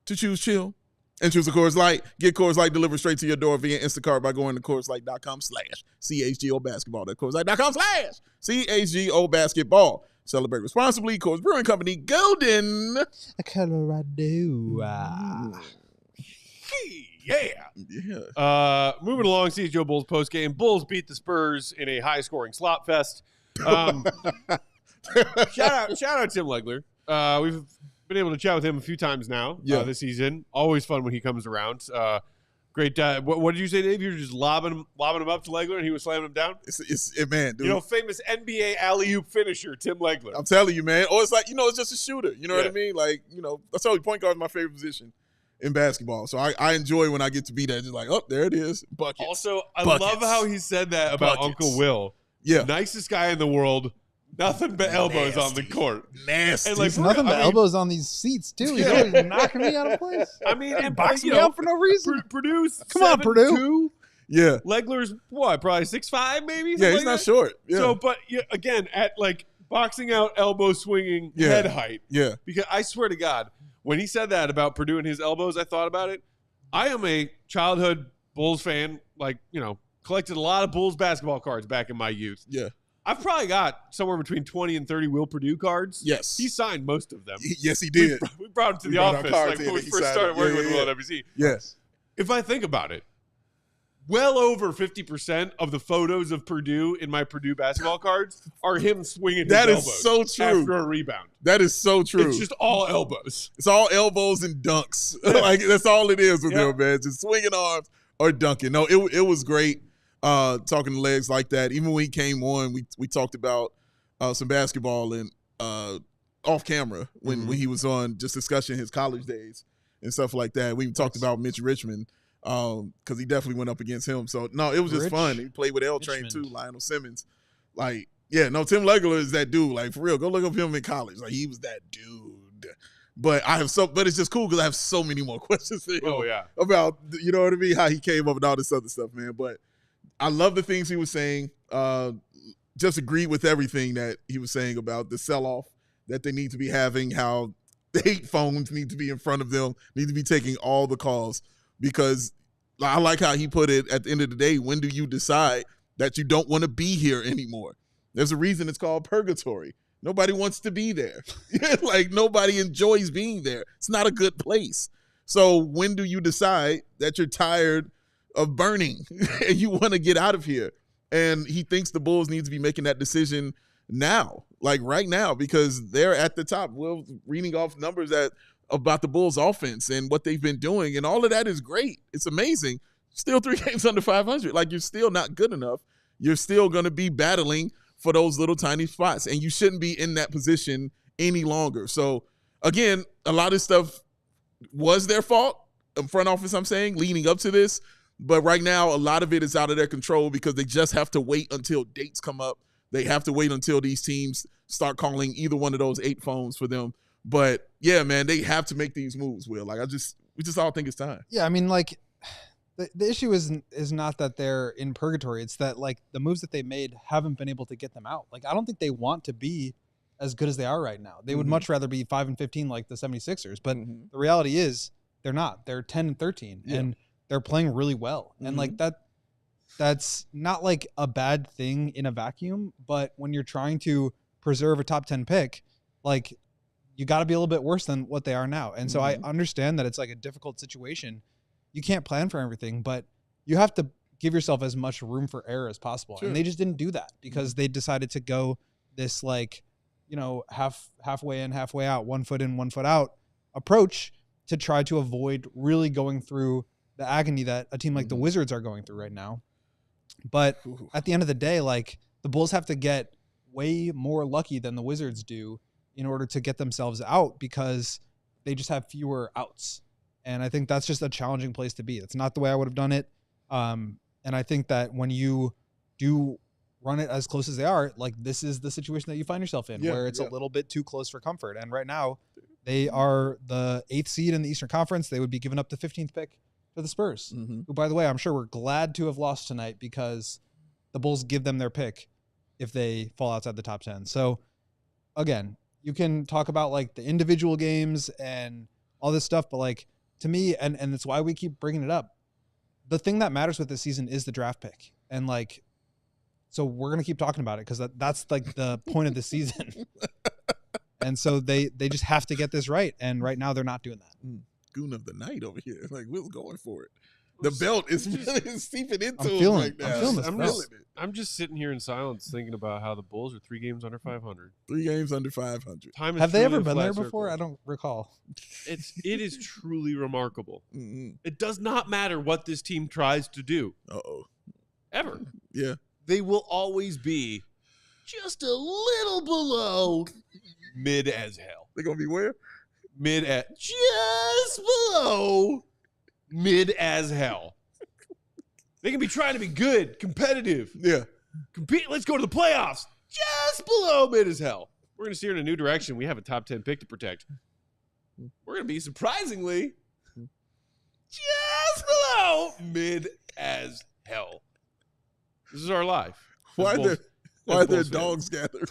to choose chill and choose a Coors Light. Get Coors Light delivered straight to your door via Instacart by going to CoorsLight.com/CHGO basketball. That's CoorsLight.com/CHGO basketball. Celebrate responsibly. Coors Brewing Company, Golden,
Colorado.
Yeah. Moving along, CHGO Bulls postgame. Bulls beat the Spurs in a high-scoring slop fest. Shout out Tim Legler. We've been able to chat with him a few times now this season. Always fun when he comes around. Great. What did you say, Dave? You were just lobbing him up to Legler and he was slamming him down?
It's man, dude.
You know, famous NBA alley-oop finisher, Tim Legler.
I'm telling you, man. Or it's like, it's just a shooter. You know what I mean? Like, that's always point guard is my favorite position in basketball. So I enjoy when I get to be that. Just like, oh, there it is. Buckets.
Also, I love how he said that about Uncle Will.
Yeah.
Nicest guy in the world. Nothing but elbows on the court.
Nasty.
And like,
Nothing but elbows on these seats, too. He's always knocking me out of place.
I mean, and
boxing me out for no reason.
Purdue's
Come on, Perdue.
7'2".
Yeah.
Legler's what? Probably 6'5", maybe.
Yeah,
Something
he's not
like that?
short. Yeah.
So, but again, at like boxing out, elbow swinging, head height.
Yeah.
Because I swear to God, when he said that about Perdue and his elbows, I thought about it. I am a childhood Bulls fan. Like, collected a lot of Bulls basketball cards back in my youth.
Yeah.
I've probably got somewhere between 20 and 30 Will Perdue cards.
Yes.
He signed most of them.
Yes, he did.
We brought him to
We
the
brought our
office
cards
like
in
when we
and he
first
signed
started
it.
working
Yeah,
with
yeah,
Will WC.
Yes.
If I think about it, well over 50% of the photos of Perdue in my Perdue basketball cards are him swinging
That
his
is
elbows
so true.
after a rebound.
That is so true.
It's just all elbows.
It's all elbows and dunks. Like, that's all it is with him, man. Just swinging arms or dunking. No, it was great talking to Legs like that. Even when he came on, we talked about some basketball and off camera when he was on, just discussing his college days and stuff like that. We talked about Mitch Richmond because he definitely went up against him. So, no, it was just fun. He played with L-Train too, Lionel Simmons. Like, yeah, no, Tim Legler is that dude. Like, for real, go look up him in college. Like, he was that dude. But but it's just cool because I have so many more questions for him about, you know what I mean, how he came up and all this other stuff, man. But I love the things he was saying. Just agreed with everything that he was saying about the sell-off that they need to be having, how the hate phones need to be in front of them, need to be taking all the calls, because I like how he put it at the end of the day, when do you decide that you don't want to be here anymore? There's a reason it's called purgatory. Nobody wants to be there. Like, nobody enjoys being there. It's not a good place. So when do you decide that you're tired of burning and you want to get out of here? And he thinks the Bulls need to be making that decision now, like right now, because they're at the top. We're reading off numbers about the Bulls offense and what they've been doing, and all of that is great. It's amazing. Still 3 games under 500. Like, you're still not good enough. You're still going to be battling for those little tiny spots, and you shouldn't be in that position any longer. So, again, a lot of stuff was their fault, front office, I'm saying, leading up to this. But right now, a lot of it is out of their control because they just have to wait until dates come up. They have to wait until these teams start calling either one of those 8 phones for them. But, yeah, man, they have to make these moves, Will. Like, we just all think it's time.
Yeah, I mean, like, the issue is not that they're in purgatory. It's that, like, the moves that they made haven't been able to get them out. Like, I don't think they want to be as good as they are right now. They would much rather be 5-15 like the 76ers. But the reality is they're not. They're 10-13, and they're playing really well. And, like, that's not, like, a bad thing in a vacuum. But when you're trying to preserve a top 10 pick, like, you got to be a little bit worse than what they are now. And so I understand that it's, like, a difficult situation. You can't plan for everything, but you have to give yourself as much room for error as possible. Sure. And they just didn't do that because they decided to go this, like, you know, halfway in, halfway out, 1 foot in, 1 foot out approach to try to avoid really going through the agony that a team like the Wizards are going through right now. But at the end of the day, like, the Bulls have to get way more lucky than the Wizards do in order to get themselves out because they just have fewer outs. And I think that's just a challenging place to be. It's not the way I would have done it. And I think that when you do run it as close as they are, like, this is the situation that you find yourself in where it's a little bit too close for comfort. And right now they are the 8th seed in the Eastern Conference. They would be giving up the 15th pick to the Spurs, who, by the way, I'm sure we're glad to have lost tonight because the Bulls give them their pick if they fall outside the top 10. So again, you can talk about, like, the individual games and all this stuff, but, like, to me, and it's why we keep bringing it up, the thing that matters with this season is the draft pick. And, like, so we're going to keep talking about it because that's like the point of the season. And so they just have to get this right. And right now they're not doing that.
Goon of the night over here. Like, Will's going for it. The belt is seeping into
I'm
him
feeling,
right now.
I'm feeling this belt.
I'm just sitting here in silence thinking about how the Bulls are 3 games under 500.
3 games under 500.
Time is
Have they
truly
ever
a
been
flat
there
circle.
before? I don't recall.
It is truly remarkable. It does not matter what this team tries to do.
Uh-oh.
Ever.
Yeah.
They will always be just a little below mid as hell.
They're going to be where?
Mid at just below mid as hell. They can be trying to be good, competitive.
Yeah.
Compete. Let's go to the playoffs. Just below mid as hell. We're going to steer in a new direction. We have a top 10 pick to protect. We're going to be surprisingly just below mid as hell. This is our life.
Why are there
Bulls
dogs gathering?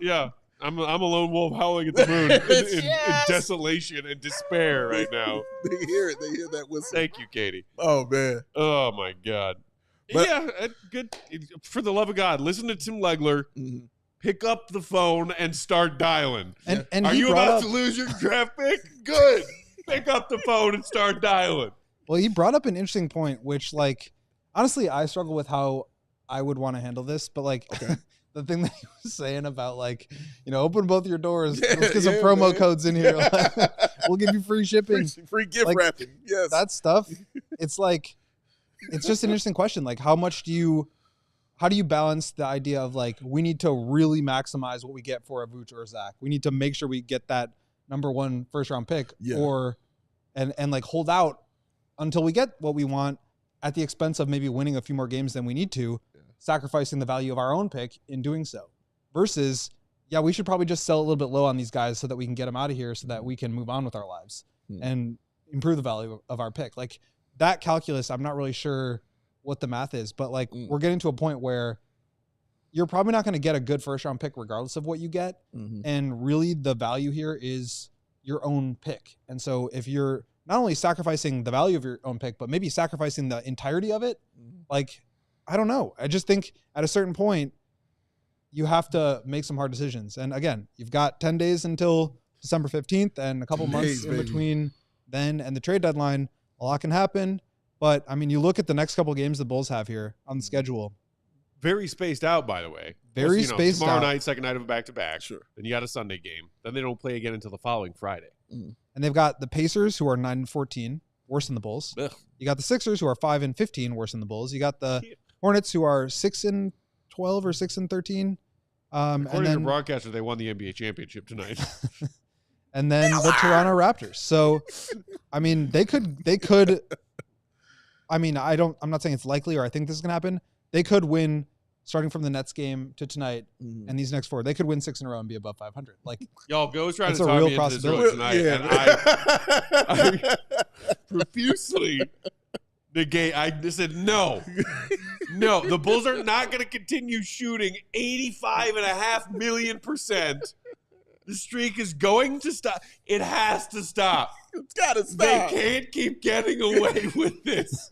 Yeah. I'm a lone wolf howling at the moon in desolation and despair right now.
They hear it. They hear that whistle.
Thank you, Katie.
Oh, man.
Oh, my God.
But-
Good. For the love of God, listen to Tim Legler. Pick up the phone and start dialing.
And
Are
he
you
brought
about
up,
to lose your draft pick? Good. Pick up the phone and start dialing.
well, he brought up an interesting point, which, like, honestly, I struggle with how I would want to handle this, but, like, the thing that he was saying about, like, you know, open both your doors. Let's get some promo codes in here. Like, we'll give you free shipping.
Free gift
Like,
wrapping. Yes.
That stuff. It's like, it's just an interesting question. Like, how do you balance the idea of, like, we need to really maximize what we get for a Vooch or Zach. We need to make sure we get that number 1 first round pick and like hold out until we get what we want at the expense of maybe winning a few more games than we need to, sacrificing the value of our own pick in doing so. Versus, we should probably just sell a little bit low on these guys so that we can get them out of here so that we can move on with our lives and improve the value of our pick. Like, that calculus, I'm not really sure what the math is, but, like, we're getting to a point where you're probably not going to get a good first round pick regardless of what you get. And really the value here is your own pick. And so if you're not only sacrificing the value of your own pick, but maybe sacrificing the entirety of it, like, I don't know. I just think at a certain point you have to make some hard decisions. And again, you've got 10 days until December 15th and a couple months in between then and the trade deadline. A lot can happen. But I mean, you look at the next couple games the Bulls have here on the schedule.
Very spaced out, by the way.
Very
Plus,
spaced
tomorrow
out.
night, second night of a back-to-back.
Sure.
Then you got a Sunday game. Then they don't play again until the following Friday.
And they've got the Pacers, who are 9-14, worse than the Bulls.
Ugh.
You got the Sixers, who are 5-15, worse than the Bulls. You got the Hornets, who are 6-12 or 6-13.
According
And
to the
then,
broadcaster, they won the NBA championship tonight.
and then the Toronto Raptors. So, I mean, they could. I mean, I'm not saying it's likely or I think this is gonna happen. They could win starting from the Nets game to tonight and these next 4. They could win 6 in a row and be above 500. Like,
Y'all goes trying
It's
to
a
talk
real
me into this earlier
possibility.
tonight, and I profusely negate. I just said no. The Bulls are not going to continue shooting 85.5 million %. The streak is going to stop. It has to stop.
It's got to
They
stop.
can't keep getting away with this.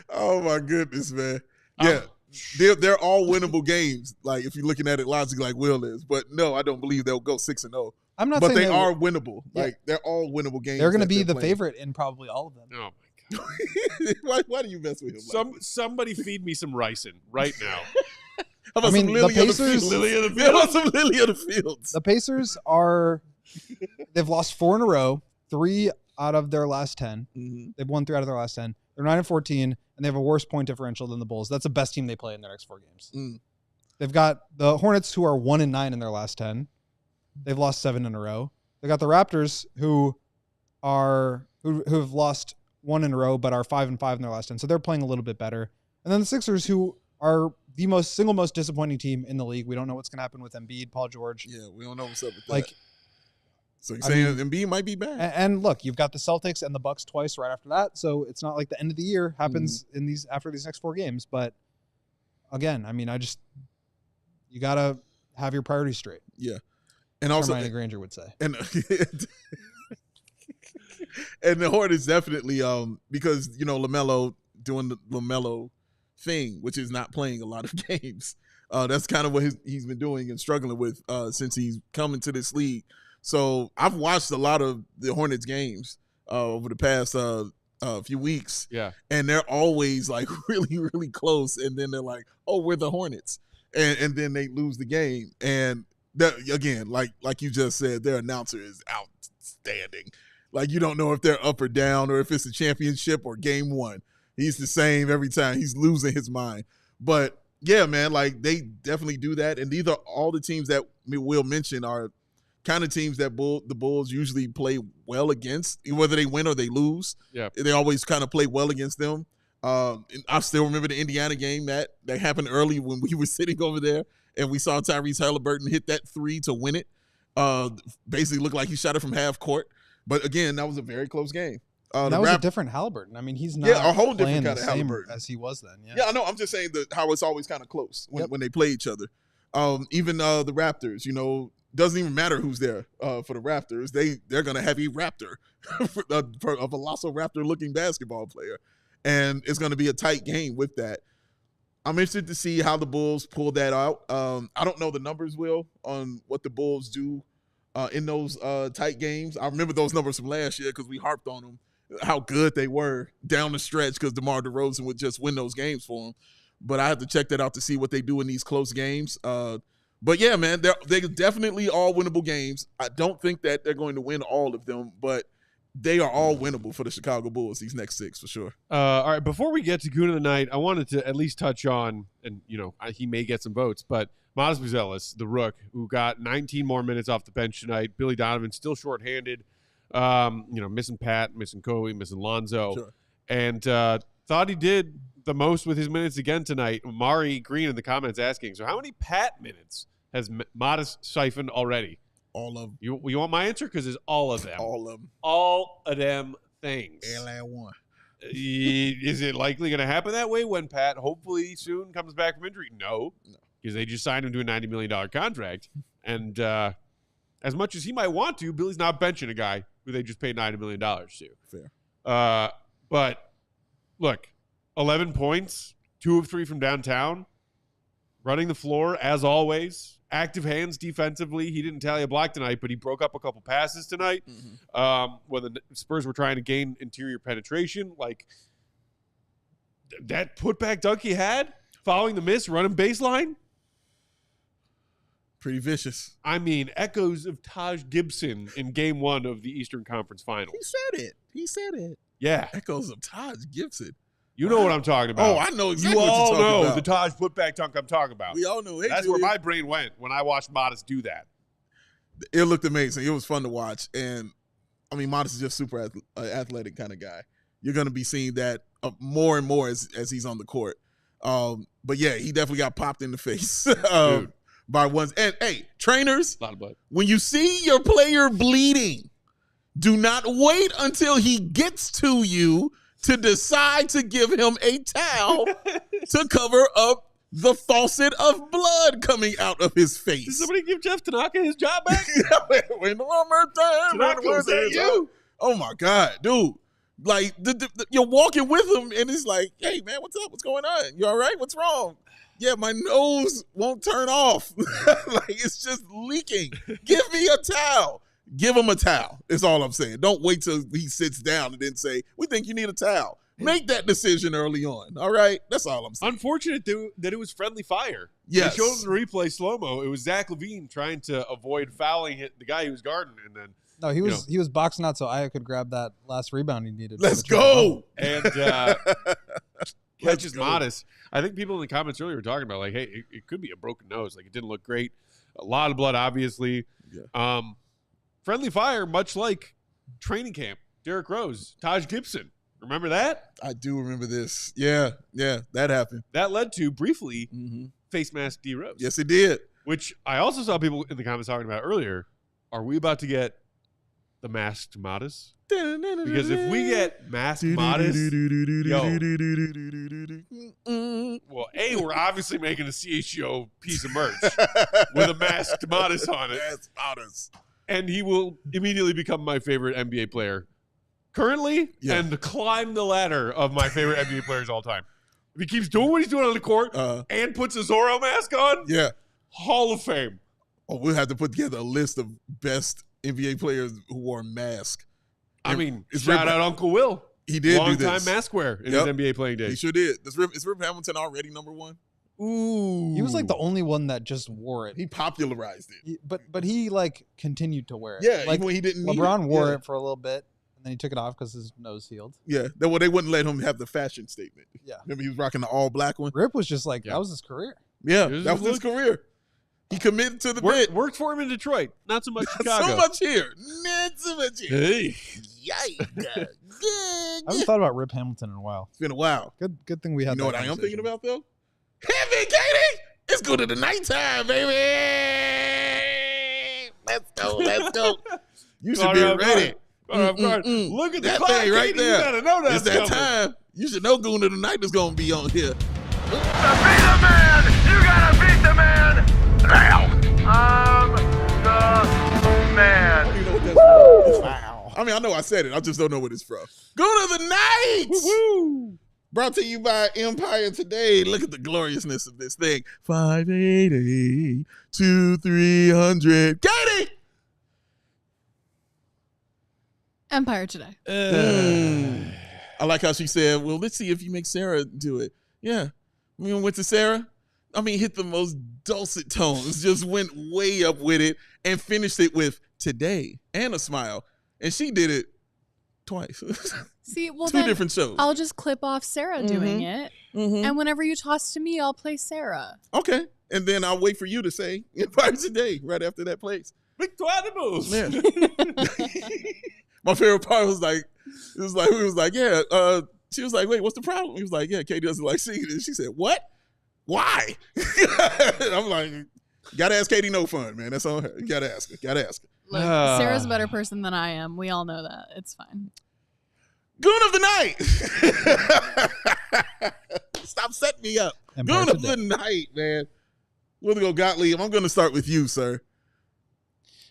Oh my goodness, man. Yeah. They're all winnable games. Like if you're looking at it logically, like Will is, but no, I don't believe they'll go 6-0.
I'm not
But
saying
they are winnable.
Yeah.
Like they're all winnable games.
they're going to
that
be
they're
the
playing.
favorite in probably all of them.
Oh my God.
why do you mess with him?
Somebody feed me some ricin right now.
How about
I mean,
some
the
Lily of the
Pacers-
Fields?
Lily of the
How about some Lily of the Fields?
The Pacers they've lost 4 in a row, 3 out of their last 10.
Mhm.
They've won 3 out of their last 10. They're 9-14, and they have a worse point differential than the Bulls. That's the best team they play in their next 4 games.
Mm.
They've got the Hornets, who are 1-9 in their last 10. They've lost 7 in a row. They got the Raptors, who have lost 1 in a row, but are 5-5 in their last 10. So they're playing a little bit better. And then the Sixers, who are the single most disappointing team in the league. We don't know what's going to happen with Embiid, Paul George.
Yeah, we don't know what's up with that.
Like,
so you're
I
saying
mean-
Embiid might be back?
and look, you've got the Celtics and the Bucks twice right after that. So it's not like the end of the year happens after these next 4 games. But again, I mean, you got to have your priorities straight.
Yeah. And also,
Hermione Granger would say.
and and the Hornets definitely because LaMelo doing the LaMelo thing, which is not playing a lot of games. That's kind of what he's been doing and struggling with since he's come into this league. So I've watched a lot of the Hornets games over the past few weeks.
Yeah.
And they're always like really, really close. And then they're like, oh, we're the Hornets. And then they lose the game. And that, again, like you just said, their announcer is outstanding. Like you don't know if they're up or down or if it's a championship or game 1. He's the same every time. He's losing his mind. But yeah, man, like they definitely do that. And these are all the teams that we'll mention are kind of teams that the Bulls usually play well against, whether they win or they lose.
Yeah.
They always kind of play well against them. And I still remember the Indiana game that happened early when we were sitting over there and we saw Tyrese Halliburton hit that 3 to win it. Basically looked like he shot it from half court. But again, that was a very close game.
That was a different Halliburton. I mean, he's not
a whole
playing
different kind
the
of
same
Halliburton
as he was then.
Yeah, I know. I'm just saying how it's always kind of close when they play each other. Even the Raptors, doesn't even matter who's there for the Raptors. They're going to have a Raptor, a Velociraptor-looking basketball player. And it's going to be a tight game with that. I'm interested to see how the Bulls pull that out. I don't know the numbers, Will, on what the Bulls do in those tight games. I remember those numbers from last year because we harped on them, how good they were down the stretch because DeMar DeRozan would just win those games for them. But I have to check that out to see what they do in these close games. But yeah, man, they're definitely all winnable games. I don't think that they're going to win all of them, but they are all winnable for the Chicago Bulls, these next 6 for sure.
All right, before we get to Goon of the Night, I wanted to at least touch on, and he may get some votes, but Miles Buzelis, the Rook, who got 19 more minutes off the bench tonight. Billy Donovan still shorthanded, missing Pat, missing Kobe, missing Lonzo,
Sure.
and thought he did the most with his minutes again tonight. Mari Green in the comments asking, so how many Pat minutes has Modest siphoned already?
All of them.
You want my answer? Because it's all of them.
All of them.
All of them things.
one.
Is it likely going to happen that way when Pat hopefully soon comes back from injury? No, because they just signed him to a $90 million contract. And as much as he might want to, Billy's not benching a guy who they just paid $90 million to.
Fair.
But look, 11 points, 2 of 3 from downtown, running the floor as always. Active hands defensively. He didn't tally a block tonight, but he broke up a couple passes tonight. When the Spurs were trying to gain interior penetration. Like, that putback dunk he had, following the miss, running baseline.
Pretty vicious.
I mean, echoes of Taj Gibson in Game 1 of the Eastern Conference Finals.
He said it.
Yeah.
Echoes of Taj Gibson.
You know what I'm talking about.
Oh, I know exactly
You
what
all
you're talking
know
about.
the Taj putback dunk I'm talking about.
We all know.
That's where my brain went when I watched Modest do that.
It looked amazing. It was fun to watch. And, I mean, Modest is just super athletic kind of guy. You're going to be seeing that more and more as he's on the court. But, yeah, he definitely got popped in the face.
Dude.
By ones. And, hey, trainers,
A lot of blood.
when you see your player bleeding, do not wait until he gets to you to decide to give him a towel to cover up the faucet of blood coming out of his face.
Did somebody give Jeff Tanaka his job back?
When one more time,
Tanaka, was that you?
Oh my God, dude. Like, you're walking with him, and it's like, hey, man, what's up? What's going on? You all right? What's wrong? Yeah, my nose won't turn off. Like, it's just leaking. Give me a towel. Give him a towel. Is all I'm saying. Don't wait till he sits down and then say, we think you need a towel. Make that decision early on. All right? That's all I'm saying.
Unfortunate that it was friendly fire.
Yes.
They showed in the replay slow-mo. It was Zach LaVine trying to avoid fouling the guy he was guarding, and then
No, he was boxing out so Ayo could grab that last rebound he needed.
Let's go.
and catches Modest. I think people in the comments earlier were talking about, like, hey, it could be a broken nose. Like, it didn't look great. A lot of blood, obviously.
Yeah.
Friendly fire, much like training camp. Derrick Rose, Taj Gibson. Remember that?
I do remember this. Yeah, that happened.
That led to, briefly, face mask D Rose.
Yes, it did.
Which I also saw people in the comments talking about earlier. Are we about to get the masked Modest? Because if we get masked Modest, well, A, we're obviously making a CHGO piece of merch with a masked Modest on it.
Yes, Modest.
And he will immediately become my favorite NBA player currently and climb the ladder of my favorite NBA players all time. If he keeps doing what he's doing on the court and puts a Zorro mask on, Hall of Fame.
Oh, we'll have to put together a list of best NBA players who wore masks.
I mean, shout out Uncle Will.
He did
long
do this.
time mask wear in his NBA playing days.
He sure did. Is Rip Hamilton already number one?
Ooh.
He was like the only one that just wore it.
He popularized it.
But he like continued to wear it.
Yeah,
like
even when he didn't need
LeBron
it.
wore it for a little bit, and then he took it off because his nose healed.
Yeah, they wouldn't let him have the fashion statement.
Yeah.
Remember he was rocking the all black one?
Rip was just like, that was his career.
Yeah, that was his career. He committed to the bit.
Worked for him in Detroit. Not so much
Not
Chicago.
so much here. Not so much here.
Hey.
Yikes.
I haven't thought about Rip Hamilton in a while.
It's been a while.
Good thing we had.
You know
that
what I am
conversation.
thinking about though? Heavy, Katie! It's good to the nighttime, baby. Let's go. You should be ready.
Look at the
That
clock,
thing right
Katie.
there.
You gotta know
It's that time. You should know Goon of the Night is gonna be on here.
To be the man, you gotta beat the man. Now, I'm the man.
You know what that's from? Wow. I mean, I know I said it. I just don't know what it's from. Goon of the Night.
Woo-hoo.
Brought to you by Empire Today. Look at the gloriousness of this thing. 588 2300. Katie.
Empire Today.
I like how she said, well, let's see if you make Sarah do it. Yeah. We went to Sarah. I mean, hit the most dulcet tones, just went way up with it and finished it with today and a smile. And she did it twice.
See, well,
Two
then
different shows.
I'll just clip off Sarah doing it. And whenever you toss to me, I'll play Sarah.
Okay. And then I'll wait for you to say Empire Today right after that plays.
Victor Wembanyama.
Yeah. My favorite part was like, we was like, yeah. She was like, wait, what's the problem? He was like, yeah, Katie doesn't like singing. And she said, what? Why? I'm like, gotta ask Katie No Fun, man. That's on her. You gotta ask her.
Look, Sarah's a better person than I am. We all know that. It's fine.
Goon of the Night. Stop setting me up.
Empire
Goon of
Today.
the Night, man. We'll go Gottlieb. I'm going to start with you, sir.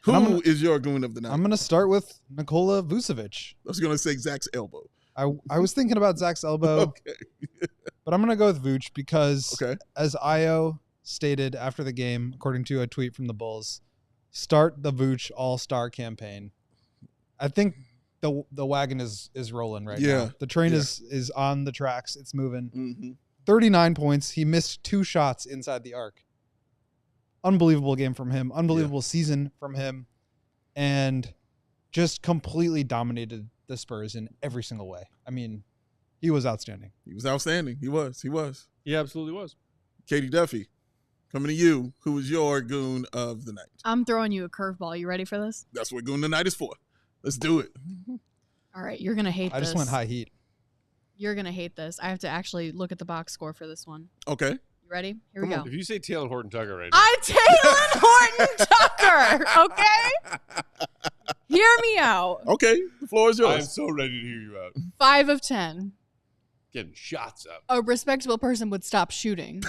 Who is your Goon of the Night?
I'm gonna start with Nikola Vucevic.
I was going to say Zach's elbow.
I was thinking about Zach's elbow,
Okay.
but I'm gonna go with Vooch because,
Okay.
as Ayo stated after the game, according to a tweet from the Bulls, start the Vooch All-Star campaign. I think the wagon is rolling right
Yeah.
now. The train is on the tracks. It's moving.
Mm-hmm.
39 points. He missed 2 shots inside the arc. Unbelievable game from him. Unbelievable season from him. And just completely dominated the Spurs in every single way. I mean, he was outstanding.
He was outstanding. He was.
He absolutely was.
Katie Duffy, coming to you. Who was your goon of the night?
I'm throwing you a curveball. You ready for this?
That's what goon of the night is for. Let's do it.
All right, you're gonna hate
I
this.
just went high heat.
You're gonna hate this. I have to actually look at the box score for this one.
Okay.
You ready? Here we
Come
go.
If you say Taylor Horton Tucker right now,
I'm Taylor Horton Tucker. Okay. Hear me out.
Okay. The floor is
I'm
yours.
so ready to hear you out.
5 of 10.
Getting shots up.
A respectable person would stop shooting.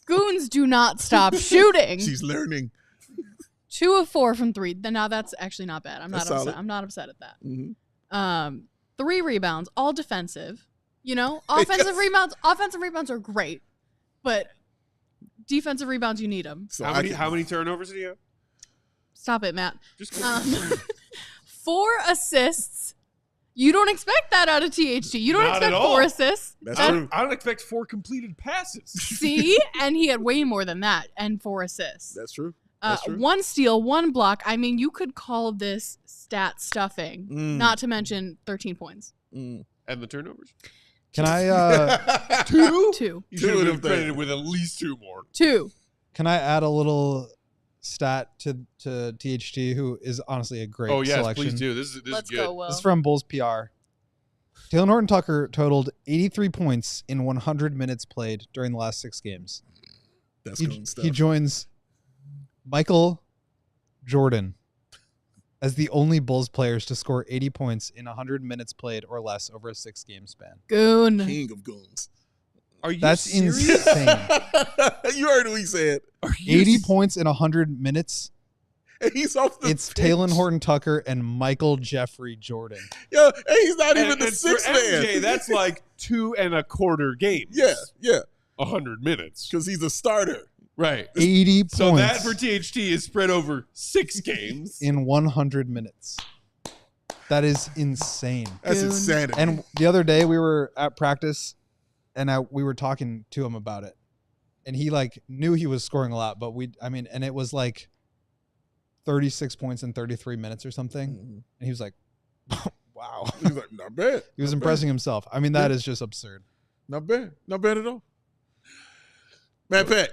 Goons do not stop shooting.
She's learning.
2 of 4 from 3. Now that's actually not bad. I'm not
That's
upset.
solid.
I'm not upset at that.
Mm-hmm.
3 rebounds, all defensive. You know, offensive rebounds are great, but defensive rebounds, you need them.
So
How many turnovers did he have?
Stop it, Matt.
Just
4 assists. You don't expect that out of THT. You don't
Not at
expect
all.
4 assists.
That's
That-
true.
I don't expect 4 completed passes.
See, and he had way more than that, and 4 assists.
That's true. That's true.
1 steal, 1 block. I mean, you could call this stat stuffing. Not to mention 13 points.
Mm.
And the turnovers?
Can I
2?
2.
You should
Two
have
of
been
them.
credited with at least 2 more.
2.
can I add a little stat to THT, who is honestly a great
Oh, yes,
selection?
please do. This
Let's
is good.
go, Will.
This is from Bulls PR. Taylor Horton Tucker totaled 83 points in 100 minutes played during the last 6 games.
That's
He,
goon stuff.
he joins Michael Jordan as the only Bulls players to score 80 points in 100 minutes played or less over a 6-game span.
Goon.
King of goons.
Are you
That's
serious?
insane.
You heard what he said.
Are you
80 points in 100 minutes.
And he's off the
It's
bench.
Taylor Horton Tucker and Michael Jeffrey Jordan.
Yo, and he's not even
And
the
for
sixth
MJ,
man.
that's like 2 1/4 games.
yeah,
100 minutes.
because he's a starter.
Right.
80
So
points
that for THT is spread over 6 games.
in 100 minutes. That is insane.
That's
Goon.
insanity.
And the other day we were at practice and we were talking to him about it. And he like knew he was scoring a lot, but and it was like 36 points in 33 minutes or something.
Mhm.
And he was like, wow.
He's like, not bad.
He was
Not
impressing himself. I mean, that is just absurd.
Not bad. Not bad at all. Matt Peck.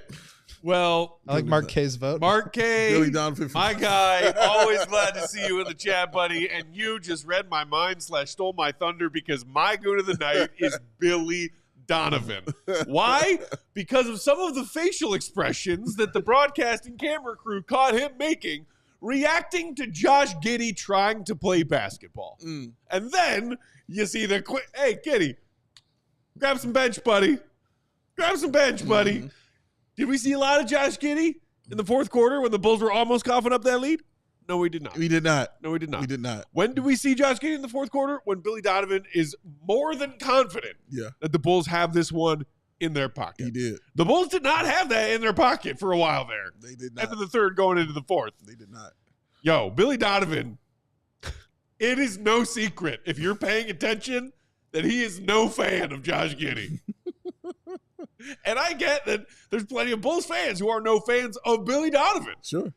Well,
I like Mark K's vote.
Mark K,
Billy Donovan.
my guy, always glad to see you in the chat, buddy. And you just read my mind / stole my thunder because my goon of the night is Billy Donovan. Why? Because of some of the facial expressions that the broadcasting camera crew caught him making, reacting to Josh Giddey trying to play basketball.
Mm.
And then you see the hey, Giddey, grab some bench, buddy. Grab some bench, buddy.
Mhm.
Did we see a lot of Josh Giddey in the 4th quarter when the Bulls were almost coughing up that lead? No, we did not.
We did not.
No, we did not.
We did not.
When do we see Josh Giddey in the 4th quarter? When Billy Donovan is more than confident
Yeah,
that the Bulls have this one in their pocket.
he did.
The Bulls did not have that in their pocket for a while there.
They did not.
End of the 3rd going into the 4th.
They did not.
Yo, Billy Donovan, it is no secret, if you're paying attention, that he is no fan of Josh Giddey. And I get that there's plenty of Bulls fans who are no fans of Billy Donovan.
Sure.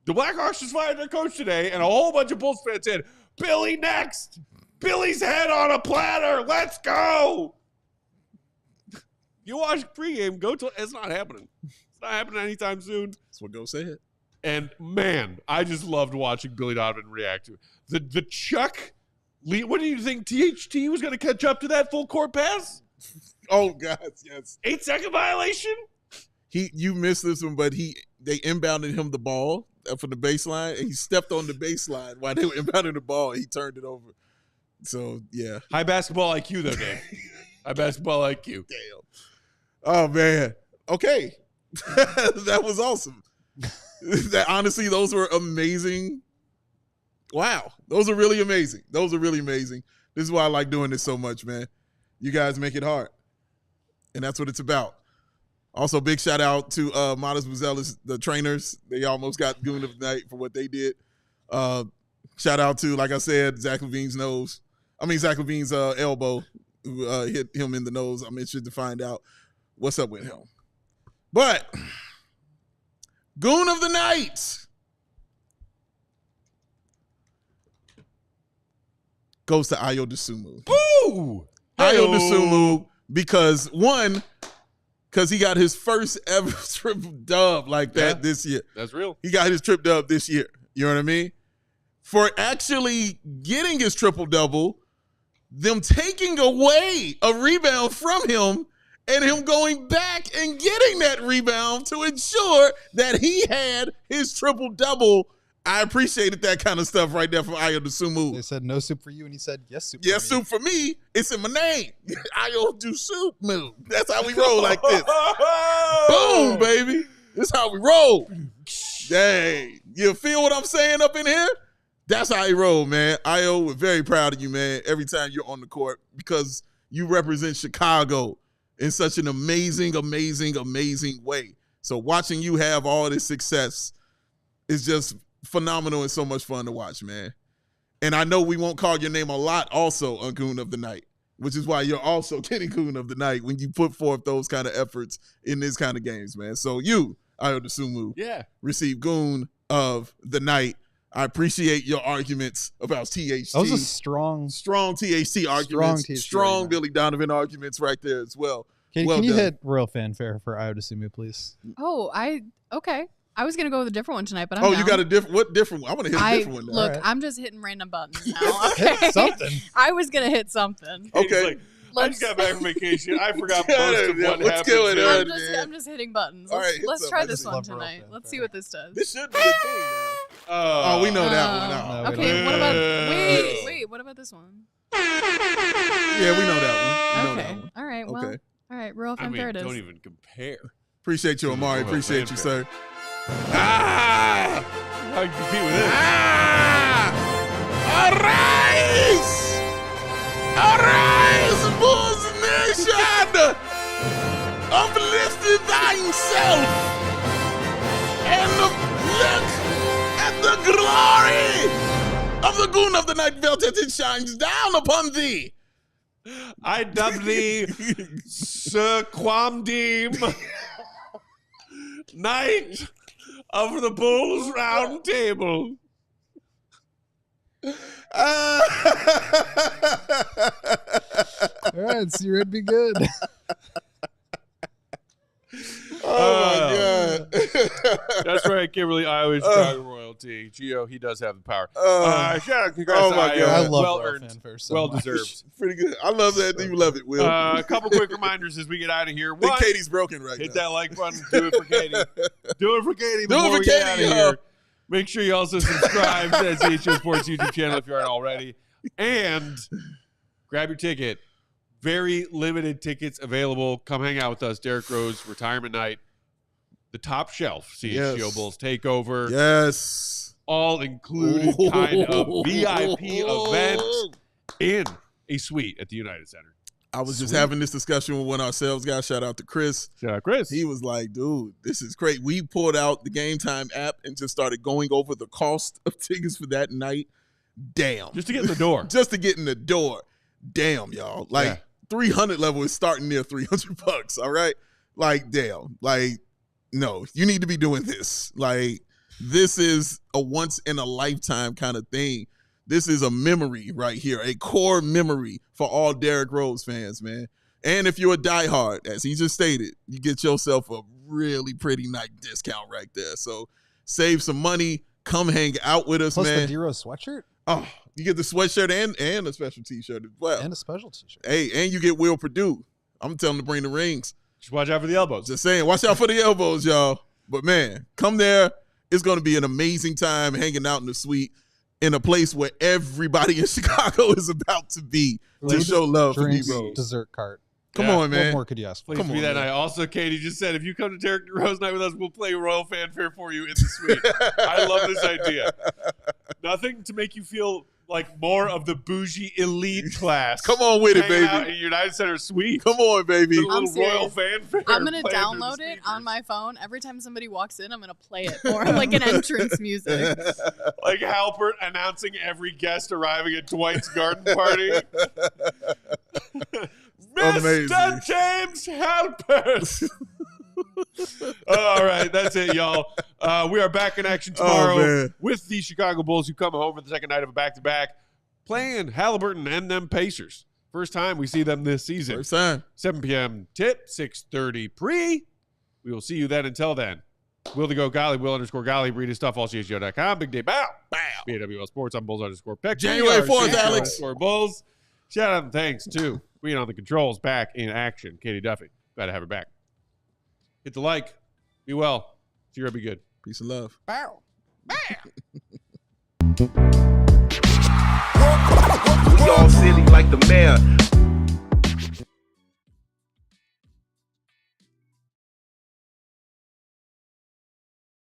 The Blackhawks just fired their coach today, and a whole bunch of Bulls fans said, Billy next! Billy's head on a platter! Let's go! You watch pregame, go to it's not happening. It's not happening anytime soon.
That's what Go said.
And man, I just loved watching Billy Donovan react to it. The Chuck Lee. What do you think THT was going to catch up to that full court pass?
Oh, God, yes.
8-second violation?
You missed this one, but they inbounded him the ball from the baseline, and he stepped on the baseline while they were inbounding the ball, and he turned it over. So, yeah.
High basketball IQ, though, Dave. High basketball IQ.
Damn. Oh, man. Okay. That was awesome. Honestly, those were amazing. Wow. Those are really amazing. Those are really amazing. This is why I like doing this so much, man. You guys make it hard. And that's what it's about. Also, big shout out to Modest Buzelis, the trainers. They almost got goon of the night for what they did. Shout out to, like I said, Zach LaVine's elbow, who hit him in the nose. I'm interested to find out what's up with him. But Goon of the Night goes to Ayo Dosunmu.
Ooh!
Ayo Dosunmu, because he got his first ever triple dub like that this year.
That's real.
He got his trip dub this year. You know what I mean? For actually getting his triple double, them taking away a rebound from him and him going back and getting that rebound to ensure that he had his triple double. I appreciated that kind of stuff right there from Ayo Dosunmu.
They said no soup for you, and he said yes soup.
Yes, soup for me. It's in my name. Ayo Dosunmu. That's how we roll like this. Boom, baby. This is how we roll. Dang. You feel what I'm saying up in here? That's how he roll, man. Ayo, we're very proud of you, man, every time you're on the court because you represent Chicago in such an amazing, amazing, amazing way. So watching you have all this success is just phenomenal and so much fun to watch, man. And I know we won't call your name a lot also on Goon of the Night, which is why you're also getting Goon of the Night when you put forth those kind of efforts in this kind of games, man. So you, Ayo Dosunmu, receive Goon of the Night. I appreciate your arguments about THT.
That was a strong
THT arguments. Strong Billy Donovan arguments right there as well.
Katie, can you hit royal fanfare for Ayo Dosunmu, please?
Oh, okay. I was gonna go with a different one tonight, but I'm down.
You got a different? What different one? I want to hit a different one now.
Look, I'm just hitting random buttons now. Okay?
Something.
I was gonna hit something.
Okay.
I just got back from vacation. I forgot most of what
What's going
happened.
on?
I'm just hitting buttons.
All right,
Let's try this
love
one
royal
tonight.
fanfare.
Let's see what this does.
This should be a thing now. We know that one.
No,
Oh.
Okay, what about wait, what about this one?
Yeah, we know that one. We know
Okay.
that one.
All right, well.
Okay.
All right, royal
I
fanfare
mean,
it is.
don't even compare.
Appreciate you, Amari.
Royal
Appreciate you,
fanfare.
sir. Ah!
How do you compete with this?
Arise! Arise, Bulls Nation! Uplifted thyself and look at the glory of the Goon of the Night belt as it shines down upon thee.
I dub thee Sir Quamdeem, Knight of the Bulls Round Table.
All right, so you're ready to be good.
Oh my God.
That's right, Kimberly. I always Chicago royalty. Gio, he does have the power. Shout out, congrats
Oh
to
my
Ayo.
God.
I love
well
royal
earned,
fanfare so
well
much.
deserved.
Pretty good. I love that. You love it, Will.
A couple quick reminders as we get out of here.
I think
One,
Katie's broken right
hit
now.
that like button. Do it for Katie. Do it for Katie.
Do it
before
for
we get
Katie,
out of
yo.
here. Make sure you also subscribe to the CHGO Sports YouTube channel if you aren't already. And grab your ticket. Very limited tickets available. Come hang out with us. Derrick Rose, retirement night. The top shelf CHGO
Yes.
Bulls takeover.
Yes.
All included kind of VIP event in a suite at the United Center.
I was just having this discussion with one of our sales guys. Shout out to Chris.
Shout out, Chris.
He was like, dude, this is great. We pulled out the Game Time app and just started going over the cost of tickets for that night. Damn.
Just to get in the door.
Just to get in the door. Damn, y'all. Like 300 level is starting near $300. All right. Like, damn. Like, no, you need to be doing this. Like, this is a once in a lifetime kind of thing. This is a memory right here, a core memory for all Derrick Rose fans, man. And if you're a diehard, as he just stated, you get yourself a really pretty nice discount right there. So save some money. Come hang out with us,
Plus
man.
the D-Rose sweatshirt
Oh, you get the sweatshirt and a special T-shirt as well.
and a special T-shirt.
Hey, and you get Will Perdue. I'm telling him to bring the rings.
Just watch out for the elbows.
Just saying, watch out for the elbows, y'all. But man, come there. It's going to be an amazing time hanging out in the suite in a place where everybody in Chicago is about to be to show love for
Drinks,
D-Rose.
dessert cart.
Come
Yeah.
on,
What
man.
more could you ask for?
Please
Come
be
on,
that
man.
night. Also, Katie just said, if you come to Derrick Rose night with us, we'll play Royal Fanfare for you in the suite. I love this idea. Nothing to make you feel like more of the bougie elite class.
Come on with it,
hanging out
baby.
in United Center Suite.
Come on, baby.
The little
serious.
royal fanfare.
I'm gonna
playing
download
through the
it on
speakers.
my phone. Every time somebody walks in, I'm gonna play it for them, like an entrance music.
Like Halpert announcing every guest arriving at Dwight's garden party.
Amazing.
Mr. James Halpert. All right, that's it, y'all. We are back in action tomorrow
man.
with the Chicago Bulls, who come home for the second night of a back-to-back, playing Halliburton and them Pacers. First time we see them this season.
First time.
7 p.m. tip, 6:30 pre. We will see you then. Until then, Will the Go Gottlieb, Will_Gottlieb, read his stuff, allchgo.com. Big day, bow. BAWL Sports on Bulls_Peck.
January 4th,
CHGO
Alex.
Bulls. Shout out and thanks to Queen on the controls, back in action, Katie Duffy. Glad to have her back. Hit the like. Be well. See you. Be good.
Peace and love.
Bow.
We all silly like the mayor.